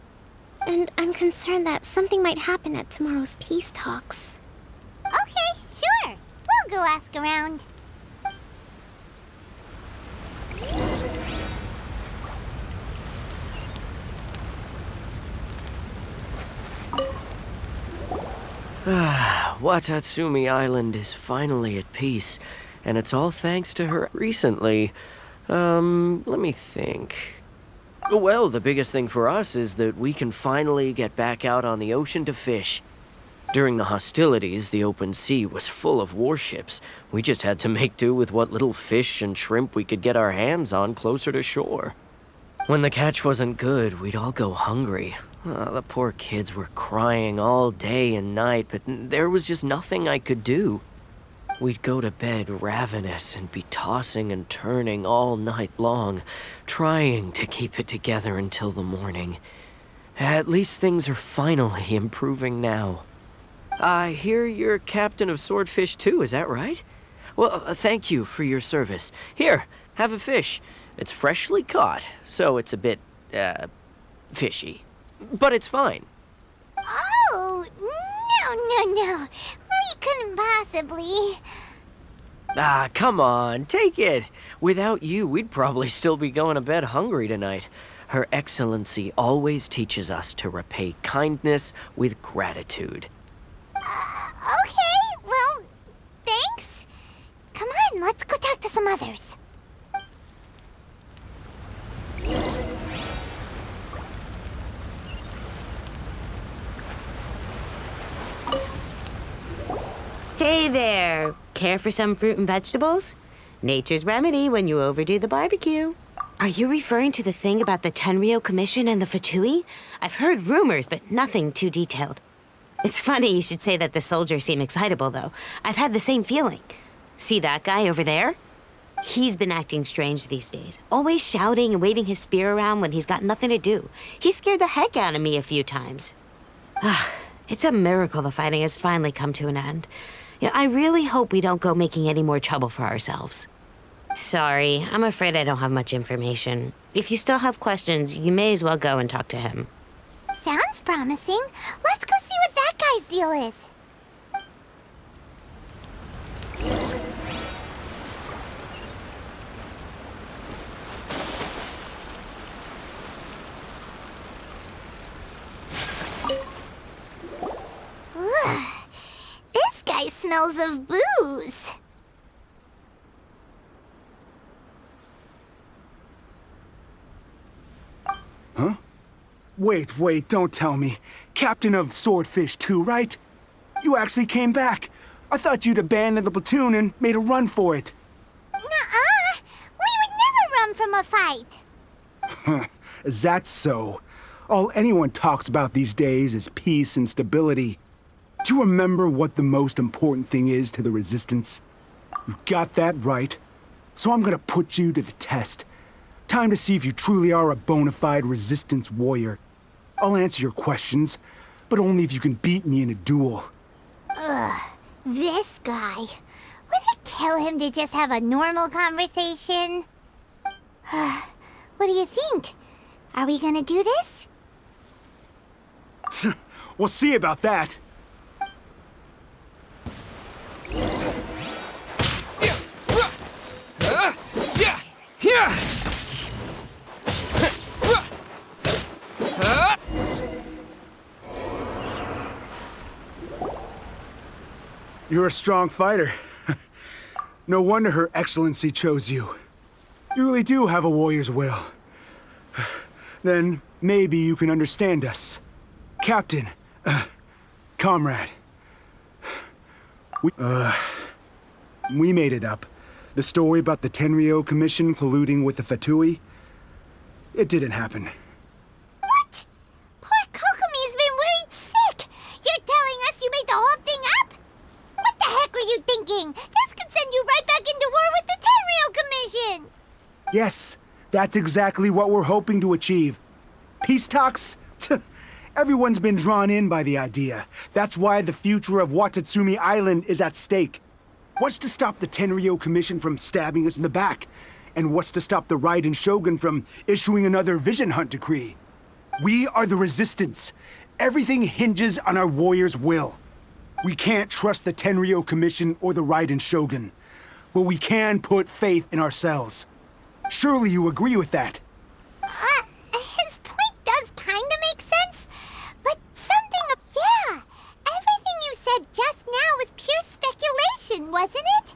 And I'm concerned that something might happen at tomorrow's peace talks. Okay, sure. We'll go ask around. Watatsumi Island is finally at peace, and it's all thanks to her recently. Let me think. Well, the biggest thing for us is that we can finally get back out on the ocean to fish. During the hostilities, the open sea was full of warships. We just had to make do with what little fish and shrimp we could get our hands on closer to shore. When the catch wasn't good, we'd all go hungry. The poor kids were crying all day and night, but there was just nothing I could do. We'd go to bed ravenous and be tossing and turning all night long, trying to keep it together until the morning. At least things are finally improving now. I hear you're captain of Swordfish too, is that right? Well, thank you for your service. Here, have a fish. It's freshly caught, so it's a bit, fishy. But it's fine. Oh, no. We couldn't possibly. Ah, come on, take it. Without you, we'd probably still be going to bed hungry tonight. Her Excellency always teaches us to repay kindness with gratitude. Okay, well, thanks. Come on, let's go talk to some others. Hey there. Care for some fruit and vegetables? Nature's remedy when you overdo the barbecue. Are you referring to the thing about the Tenryou Commission and the Fatui? I've heard rumors, but nothing too detailed. It's funny you should say that the soldiers seem excitable, though. I've had the same feeling. See that guy over there? He's been acting strange these days. Always shouting and waving his spear around when he's got nothing to do. He scared the heck out of me a few times. It's a miracle the fighting has finally come to an end. Yeah, I really hope we don't go making any more trouble for ourselves. Sorry, I'm afraid I don't have much information. If you still have questions, you may as well go and talk to him. Sounds promising. Let's go see what that guy's deal is. Ugh. This guy smells of booze. Huh? Wait, don't tell me. Captain of Swordfish 2, right? You actually came back. I thought you'd abandoned the platoon and made a run for it. Nuh-uh. We would never run from a fight. Is that so? All anyone talks about these days is peace and stability. Do you remember what the most important thing is to the Resistance? You got that right. So I'm gonna put you to the test. Time to see if you truly are a bona fide Resistance warrior. I'll answer your questions, but only if you can beat me in a duel. Ugh, this guy. Would it kill him to just have a normal conversation? What do you think? Are we gonna do this? We'll see about that. You're a strong fighter. No wonder Her Excellency chose you. You really do have a warrior's will. Then maybe you can understand us. Captain, comrade. We made it up. The story about the Tenryou Commission colluding with the Fatui, it didn't happen. What? Poor Kokomi's been worried sick. You're telling us you made the whole thing up? What the heck were you thinking? This could send you right back into war with the Tenryou Commission. Yes, that's exactly what we're hoping to achieve. Peace talks? Everyone's been drawn in by the idea. That's why the future of Watatsumi Island is at stake. What's to stop the Tenryou Commission from stabbing us in the back? And what's to stop the Raiden Shogun from issuing another Vision Hunt decree? We are the Resistance. Everything hinges on our warrior's will. We can't trust the Tenryou Commission or the Raiden Shogun, but we can put faith in ourselves. Surely you agree with that? His point does kinda make sense, but something... Yeah, everything you said just now was pure speculation, wasn't it?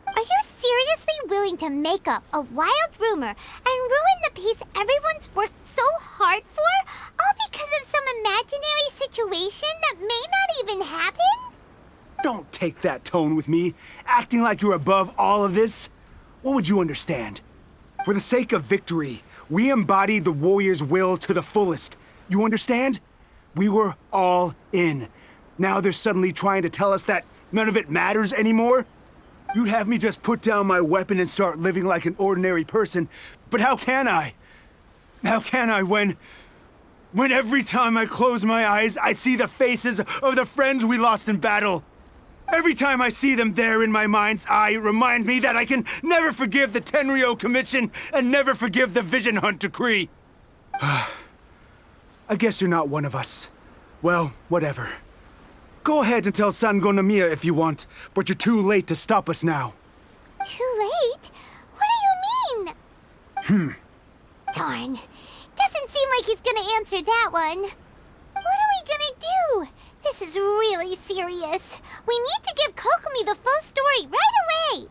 Are you seriously willing to make up a wild rumor and ruin the peace everyone's worked so hard for, all because of some imaginary situation that may not even happen? Don't take that tone with me, acting like you're above all of this. What would you understand? For the sake of victory, we embodied the warrior's will to the fullest. You understand? We were all in. Now they're suddenly trying to tell us that none of it matters anymore? You'd have me just put down my weapon and start living like an ordinary person, but how can I? How can I when every time I close my eyes, I see the faces of the friends we lost in battle? Every time I see them there in my mind's eye, it reminds me that I can never forgive the Tenryou Commission and never forgive the Vision Hunt decree. I guess you're not one of us. Well, whatever. Go ahead and tell Sango Namiya if you want, but you're too late to stop us now. Too late? What do you mean? Darn. Doesn't seem like he's gonna answer that one. What are we gonna do? This is really serious. We need to give Kokomi the full story right away.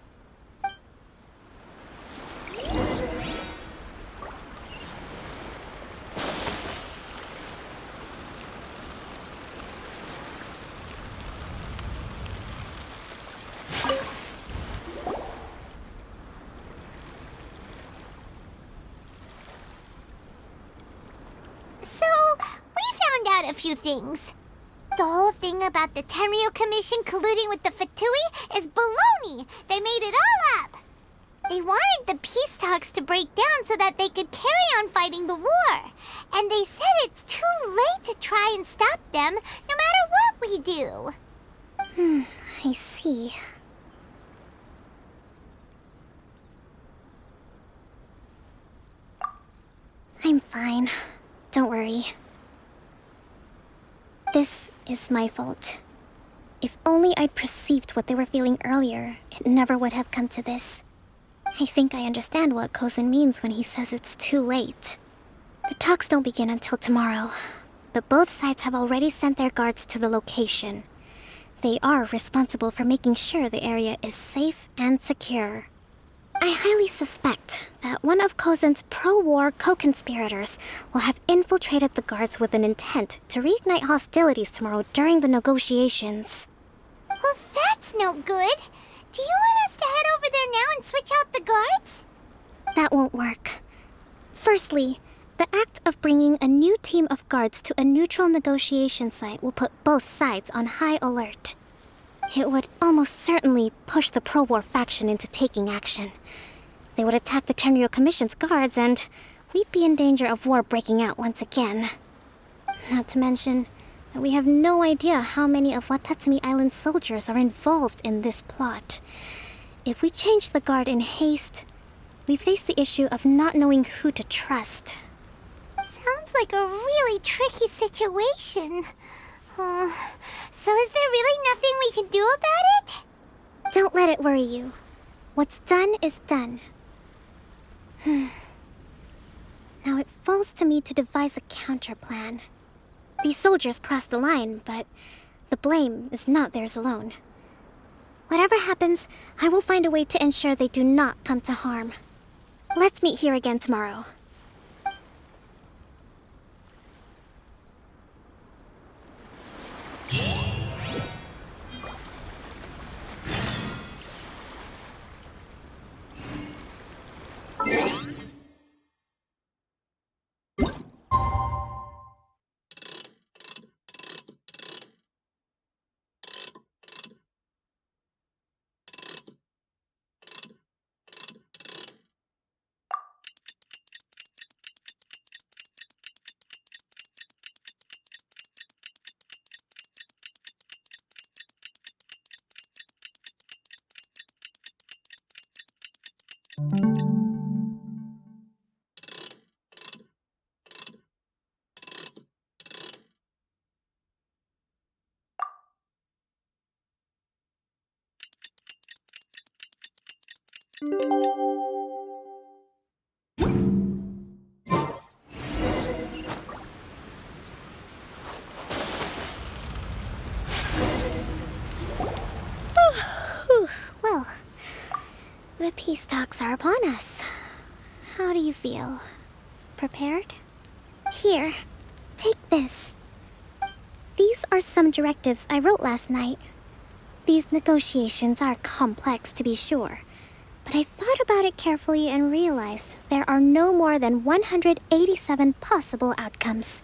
few things. The whole thing about the Tenryo Commission colluding with the Fatui is baloney. They made it all up. They wanted the peace talks to break down so that they could carry on fighting the war. And they said it's too late to try and stop them, no matter what we do. I see. I'm fine. Don't worry. This is my fault. If only I'd perceived what they were feeling earlier, it never would have come to this. I think I understand what Kozen means when he says it's too late. The talks don't begin until tomorrow, but both sides have already sent their guards to the location. They are responsible for making sure the area is safe and secure. I highly suspect that one of Kozen's pro-war co-conspirators will have infiltrated the guards with an intent to reignite hostilities tomorrow during the negotiations. Well, that's no good. Do you want us to head over there now and switch out the guards? That won't work. Firstly, the act of bringing a new team of guards to a neutral negotiation site will put both sides on high alert. It would almost certainly push the pro-war faction into taking action. They would attack the Tenryo Commission's guards, and we'd be in danger of war breaking out once again. Not to mention that we have no idea how many of Watatsumi Island's soldiers are involved in this plot. If we change the guard in haste, we face the issue of not knowing who to trust. Sounds like a really tricky situation. So is there really nothing we can do about it? Don't let it worry you. What's done is done. Now it falls to me to devise a counterplan. These soldiers crossed the line, but the blame is not theirs alone. Whatever happens, I will find a way to ensure they do not come to harm. Let's meet here again tomorrow. Well, the peace talks are upon us. How do you feel? Prepared? Here, take this. These are some directives I wrote last night. These negotiations are complex, to be sure, but I thought about it carefully and realized there are no more than 187 possible outcomes.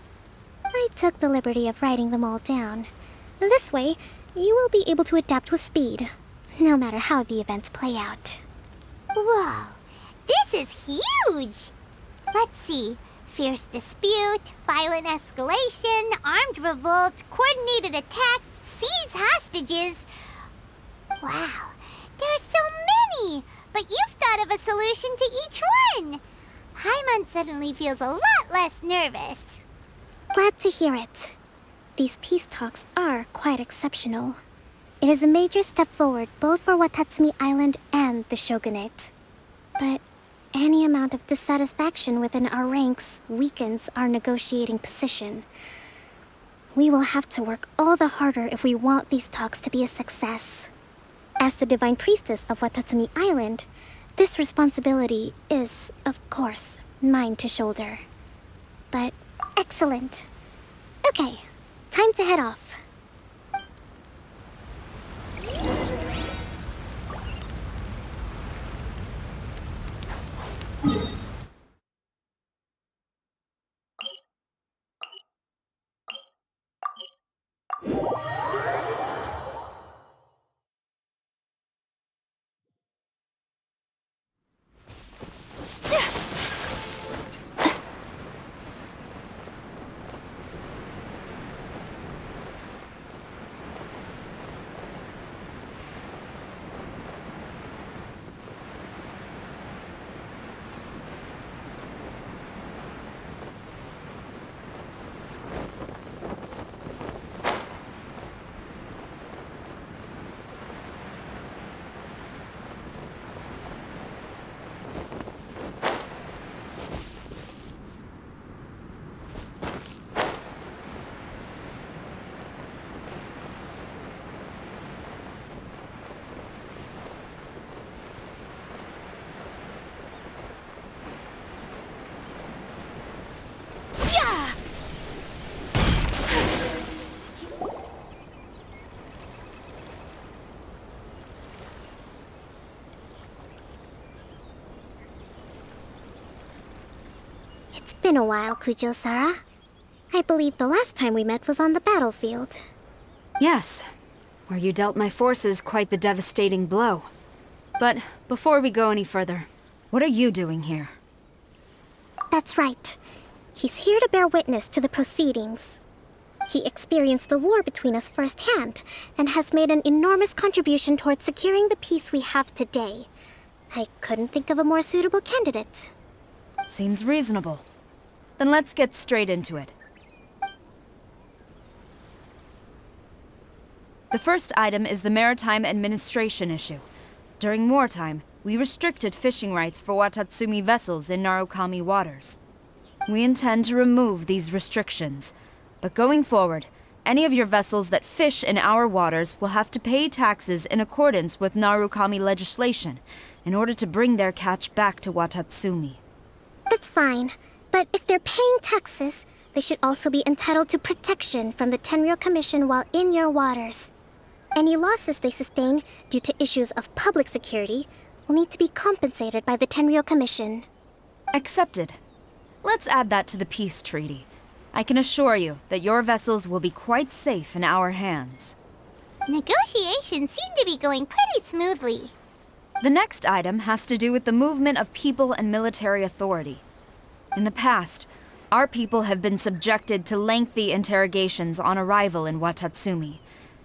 I took the liberty of writing them all down. This way, you will be able to adapt with speed, no matter how the events play out. Whoa, this is huge! Let's see. Fierce dispute, violent escalation, armed revolt, coordinated attack, seize hostages. Wow, there are so many! But you've thought of a solution to each one! Paimon suddenly feels a lot less nervous. Glad to hear it. These peace talks are quite exceptional. It is a major step forward both for Watatsumi Island and the Shogunate. But any amount of dissatisfaction within our ranks weakens our negotiating position. We will have to work all the harder if we want these talks to be a success. As the Divine Priestess of Watatsumi Island, this responsibility is, of course, mine to shoulder. But excellent. Okay, time to head off. It's been a while, Kujo-Sara. I believe the last time we met was on the battlefield. Yes, where you dealt my forces quite the devastating blow. But before we go any further, what are you doing here? That's right. He's here to bear witness to the proceedings. He experienced the war between us firsthand, and has made an enormous contribution towards securing the peace we have today. I couldn't think of a more suitable candidate. Seems reasonable. Then let's get straight into it. The first item is the Maritime Administration issue. During wartime, we restricted fishing rights for Watatsumi vessels in Narukami waters. We intend to remove these restrictions, but going forward, any of your vessels that fish in our waters will have to pay taxes in accordance with Narukami legislation in order to bring their catch back to Watatsumi. That's fine, but if they're paying taxes, they should also be entitled to protection from the Tenryou Commission while in your waters. Any losses they sustain due to issues of public security will need to be compensated by the Tenryou Commission. Accepted. Let's add that to the peace treaty. I can assure you that your vessels will be quite safe in our hands. Negotiations seem to be going pretty smoothly. The next item has to do with the movement of people and military authority. In the past, our people have been subjected to lengthy interrogations on arrival in Watatsumi,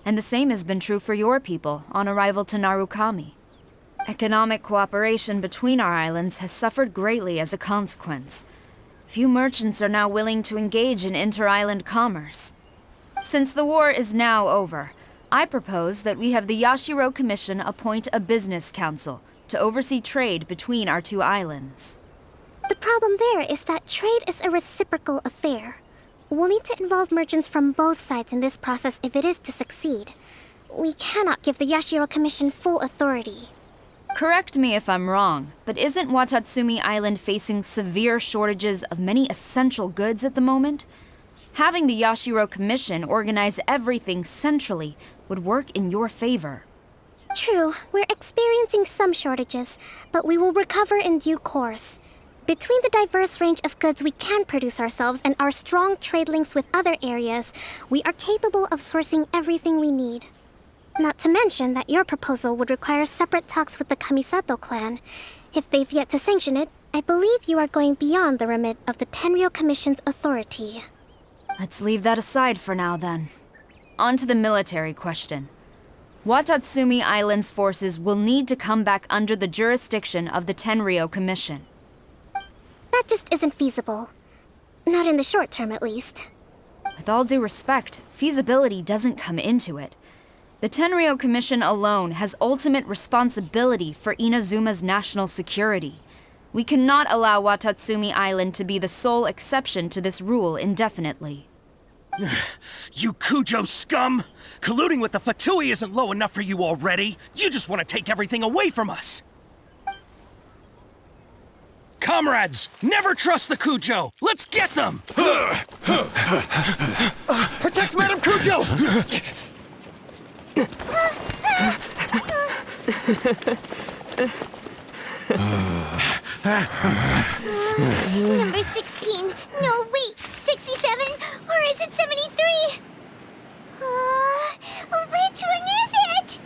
and the same has been true for your people on arrival to Narukami. Economic cooperation between our islands has suffered greatly as a consequence. Few merchants are now willing to engage in inter-island commerce. Since the war is now over, I propose that we have the Yashiro Commission appoint a business council to oversee trade between our two islands. The problem there is that trade is a reciprocal affair. We'll need to involve merchants from both sides in this process if it is to succeed. We cannot give the Yashiro Commission full authority. Correct me if I'm wrong, but isn't Watatsumi Island facing severe shortages of many essential goods at the moment? Having the Yashiro Commission organize everything centrally would work in your favor. True, we're experiencing some shortages, but we will recover in due course. Between the diverse range of goods we can produce ourselves and our strong trade links with other areas, we are capable of sourcing everything we need. Not to mention that your proposal would require separate talks with the Kamisato clan. If they've yet to sanction it, I believe you are going beyond the remit of the Tenryou Commission's authority. Let's leave that aside for now, then. On to the military question. Watatsumi Island's forces will need to come back under the jurisdiction of the Tenryou Commission. That just isn't feasible. Not in the short term, at least. With all due respect, feasibility doesn't come into it. The Tenryou Commission alone has ultimate responsibility for Inazuma's national security. We cannot allow Watatsumi Island to be the sole exception to this rule indefinitely. You Kujo scum! Colluding with the Fatui isn't low enough for you already. You just want to take everything away from us. Comrades, never trust the Kujo! Let's get them! Protect Madam Kujo! Number 16. No, wait. 67? Or is it 73? Which one is it?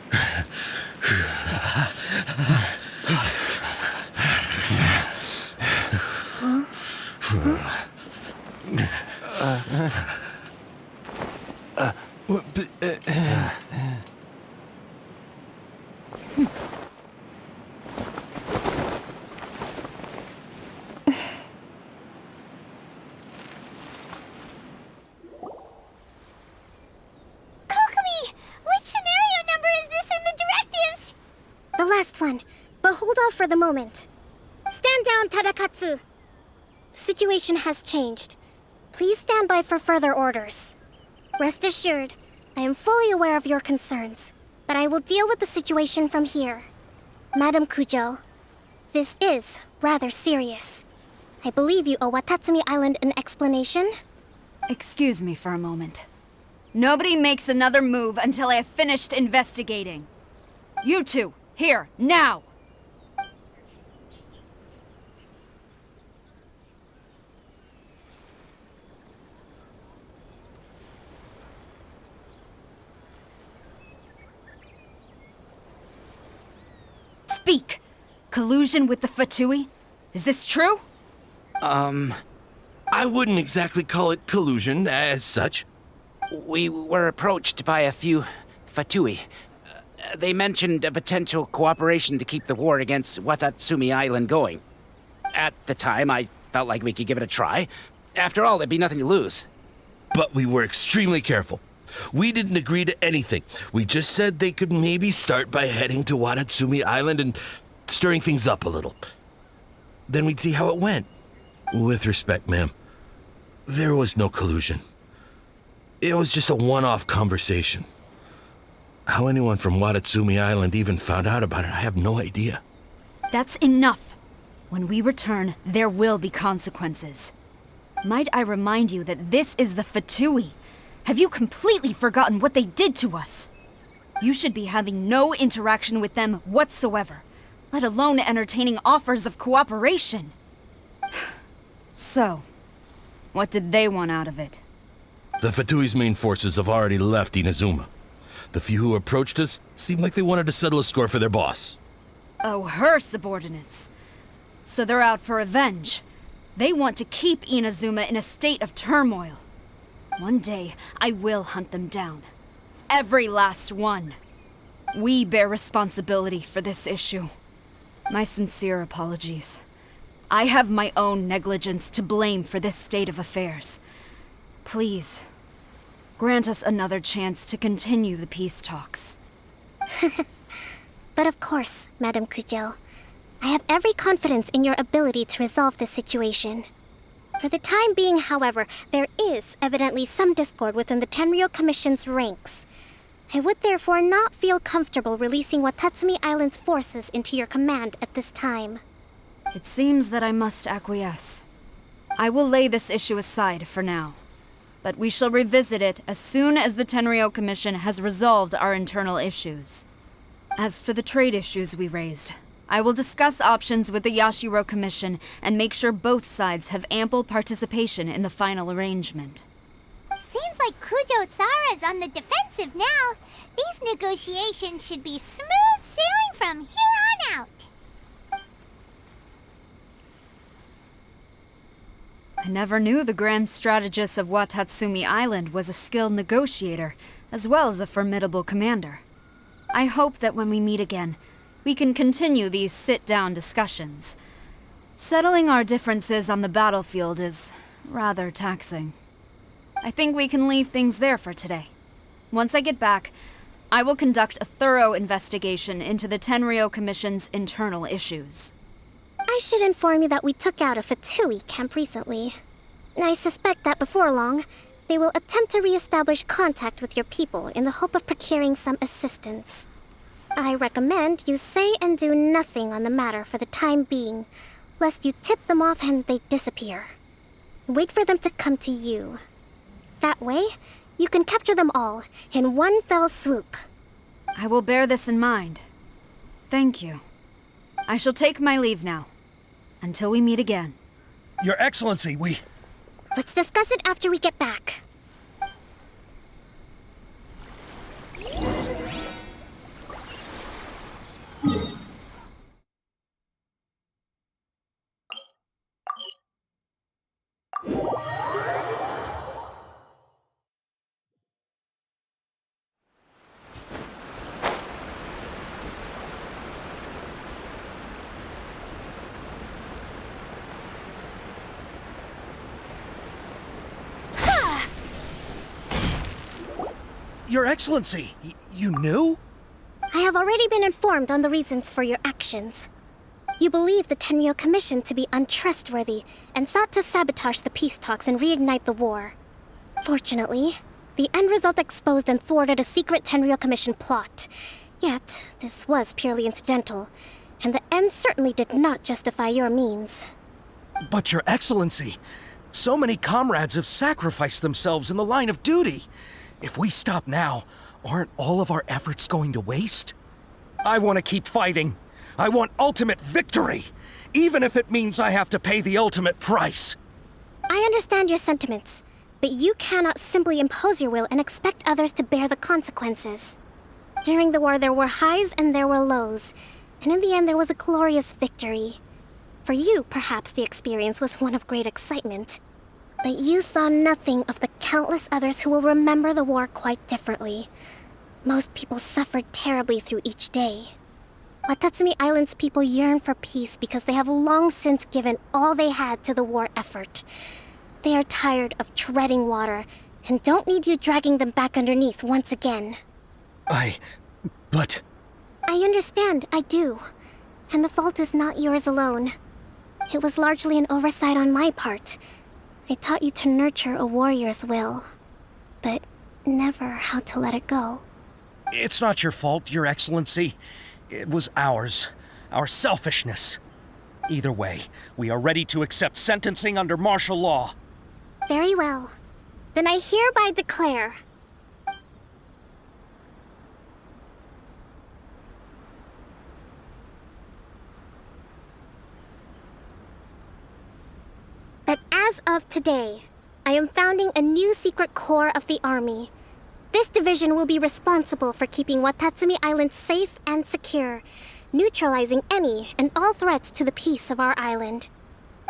The last one, but hold off for the moment. Stand down, Tadakatsu! The situation has changed. Please stand by for further orders. Rest assured, I am fully aware of your concerns, but I will deal with the situation from here. Madam Kujo, this is rather serious. I believe you owe Watatsumi Island an explanation. Excuse me for a moment. Nobody makes another move until I have finished investigating. You two, here, now! Speak! Collusion with the Fatui? Is this true? I wouldn't exactly call it collusion as such. We were approached by a few Fatui. They mentioned a potential cooperation to keep the war against Watatsumi Island going. At the time, I felt like we could give it a try. After all, there'd be nothing to lose. But we were extremely careful. We didn't agree to anything. We just said they could maybe start by heading to Watatsumi Island and stirring things up a little. Then we'd see how it went. With respect, ma'am, there was no collusion. It was just a one-off conversation. How anyone from Watatsumi Island even found out about it, I have no idea. That's enough. When we return, there will be consequences. Might I remind you that this is the Fatui? Have you completely forgotten what they did to us? You should be having no interaction with them whatsoever, let alone entertaining offers of cooperation. So, what did they want out of it? The Fatui's main forces have already left Inazuma. The few who approached us seemed like they wanted to settle a score for their boss. Oh, her subordinates. So they're out for revenge. They want to keep Inazuma in a state of turmoil. One day, I will hunt them down. Every last one. We bear responsibility for this issue. My sincere apologies. I have my own negligence to blame for this state of affairs. Please, grant us another chance to continue the peace talks. But of course, Madame Kujo. I have every confidence in your ability to resolve this situation. For the time being, however, there is evidently some discord within the Tenryou Commission's ranks. I would therefore not feel comfortable releasing Watatsumi Island's forces into your command at this time. It seems that I must acquiesce. I will lay this issue aside for now, but we shall revisit it as soon as the Tenryou Commission has resolved our internal issues. As for the trade issues we raised, I will discuss options with the Yashiro Commission and make sure both sides have ample participation in the final arrangement. Seems like Kujo-Sara's on the defensive now. These negotiations should be smooth sailing from here on out. I never knew the grand strategist of Watatsumi Island was a skilled negotiator, as well as a formidable commander. I hope that when we meet again, we can continue these sit-down discussions. Settling our differences on the battlefield is rather taxing. I think we can leave things there for today. Once I get back, I will conduct a thorough investigation into the Tenryou Commission's internal issues. I should inform you that we took out a Fatui camp recently. I suspect that before long, they will attempt to re-establish contact with your people in the hope of procuring some assistance. I recommend you say and do nothing on the matter for the time being, lest you tip them off and they disappear. Wait for them to come to you. That way, you can capture them all in one fell swoop. I will bear this in mind. Thank you. I shall take my leave now. Until we meet again. Your Excellency, Let's discuss it after we get back. Your Excellency, you knew? I have already been informed on the reasons for your actions. You believe the Tenryou Commission to be untrustworthy and sought to sabotage the peace talks and reignite the war. Fortunately, the end result exposed and thwarted a secret Tenryou Commission plot. Yet, this was purely incidental, and the end certainly did not justify your means. But Your Excellency, so many comrades have sacrificed themselves in the line of duty. If we stop now, aren't all of our efforts going to waste? I want to keep fighting. I want ultimate victory, even if it means I have to pay the ultimate price. I understand your sentiments, but you cannot simply impose your will and expect others to bear the consequences. During the war, there were highs and there were lows, And in the end, there was a glorious victory. For you, perhaps the experience was one of great excitement. But you saw nothing of the countless others who will remember the war quite differently. Most people suffered terribly through each day. Watatsumi Island's people yearn for peace because they have long since given all they had to the war effort. They are tired of treading water and don't need you dragging them back underneath once again. But... I understand, I do. And the fault is not yours alone. It was largely an oversight on my part. I taught you to nurture a warrior's will, but never how to let it go. It's not your fault, Your Excellency. It was ours. Our selfishness. Either way, we are ready to accept sentencing under martial law. Very well. Then I hereby declare... that as of today, I am founding a new secret corps of the army. This division will be responsible for keeping Watatsumi Island safe and secure, neutralizing any and all threats to the peace of our island.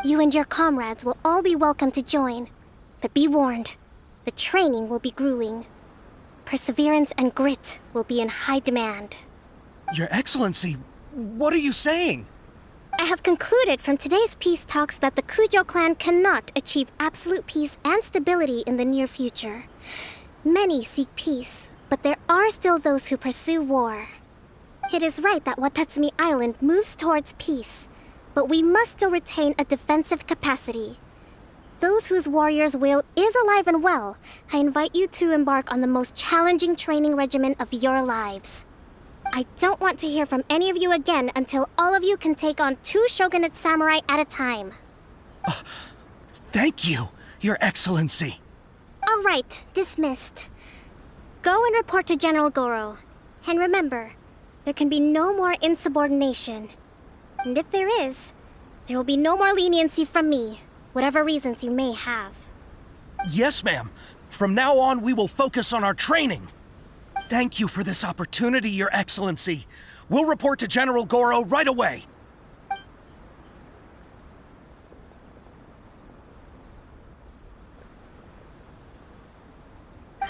You and your comrades will all be welcome to join, but be warned, the training will be grueling. Perseverance and grit will be in high demand. Your Excellency, what are you saying? I have concluded from today's peace talks that the Kujo clan cannot achieve absolute peace and stability in the near future. Many seek peace, but there are still those who pursue war. It is right that Watatsumi Island moves towards peace, but we must still retain a defensive capacity. Those whose warrior's will is alive and well, I invite you to embark on the most challenging training regimen of your lives. I don't want to hear from any of you again until all of you can take on 2 shogunate samurai at a time. Thank you, Your Excellency. All right, dismissed. Go and report to General Goro. And remember, there can be no more insubordination. And if there is, there will be no more leniency from me, whatever reasons you may have. Yes, ma'am. From now on, we will focus on our training. Thank you for this opportunity, Your Excellency. We'll report to General Goro right away. I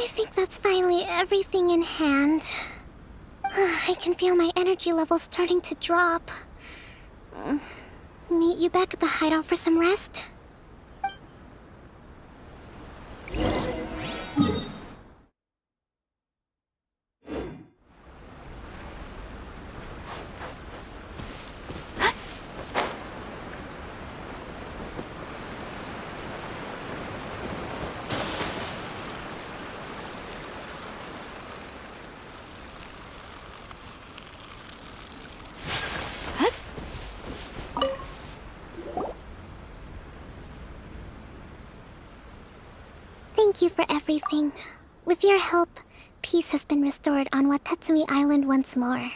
think that's finally everything in hand. I can feel my energy levels starting to drop. Meet you back at the hideout for some rest? Thank you for everything. With your help, peace has been restored on Watatsumi Island once more.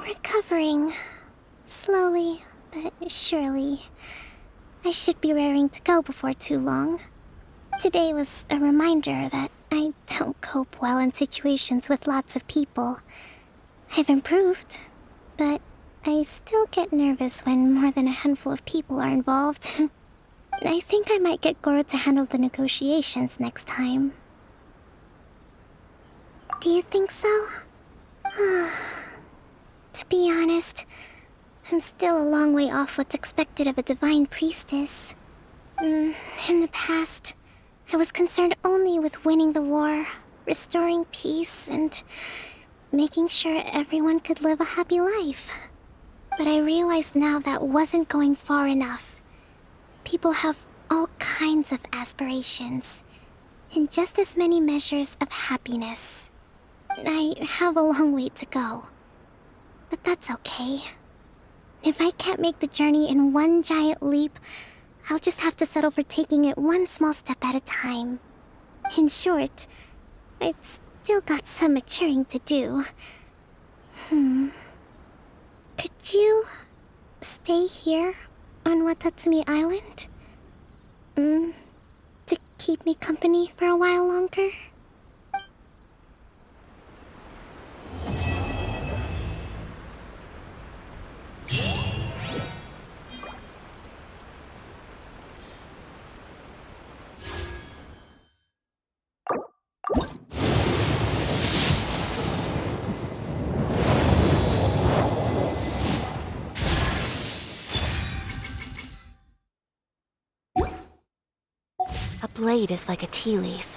Recovering. Slowly, but surely. I should be raring to go before too long. Today was a reminder that I don't cope well in situations with lots of people. I've improved, but I still get nervous when more than a handful of people are involved. I think I might get Goro to handle the negotiations next time. Do you think so? To be honest, I'm still a long way off what's expected of a divine priestess. In the past, I was concerned only with winning the war, restoring peace, and making sure everyone could live a happy life. But I realize now that wasn't going far enough. People have all kinds of aspirations, and just as many measures of happiness. I have a long way to go, but that's okay. If I can't make the journey in one giant leap, I'll just have to settle for taking it one small step at a time. In short, I've still got some maturing to do. Could you stay here on Watatsumi Island? To keep me company for a while longer? blade is like a tea leaf.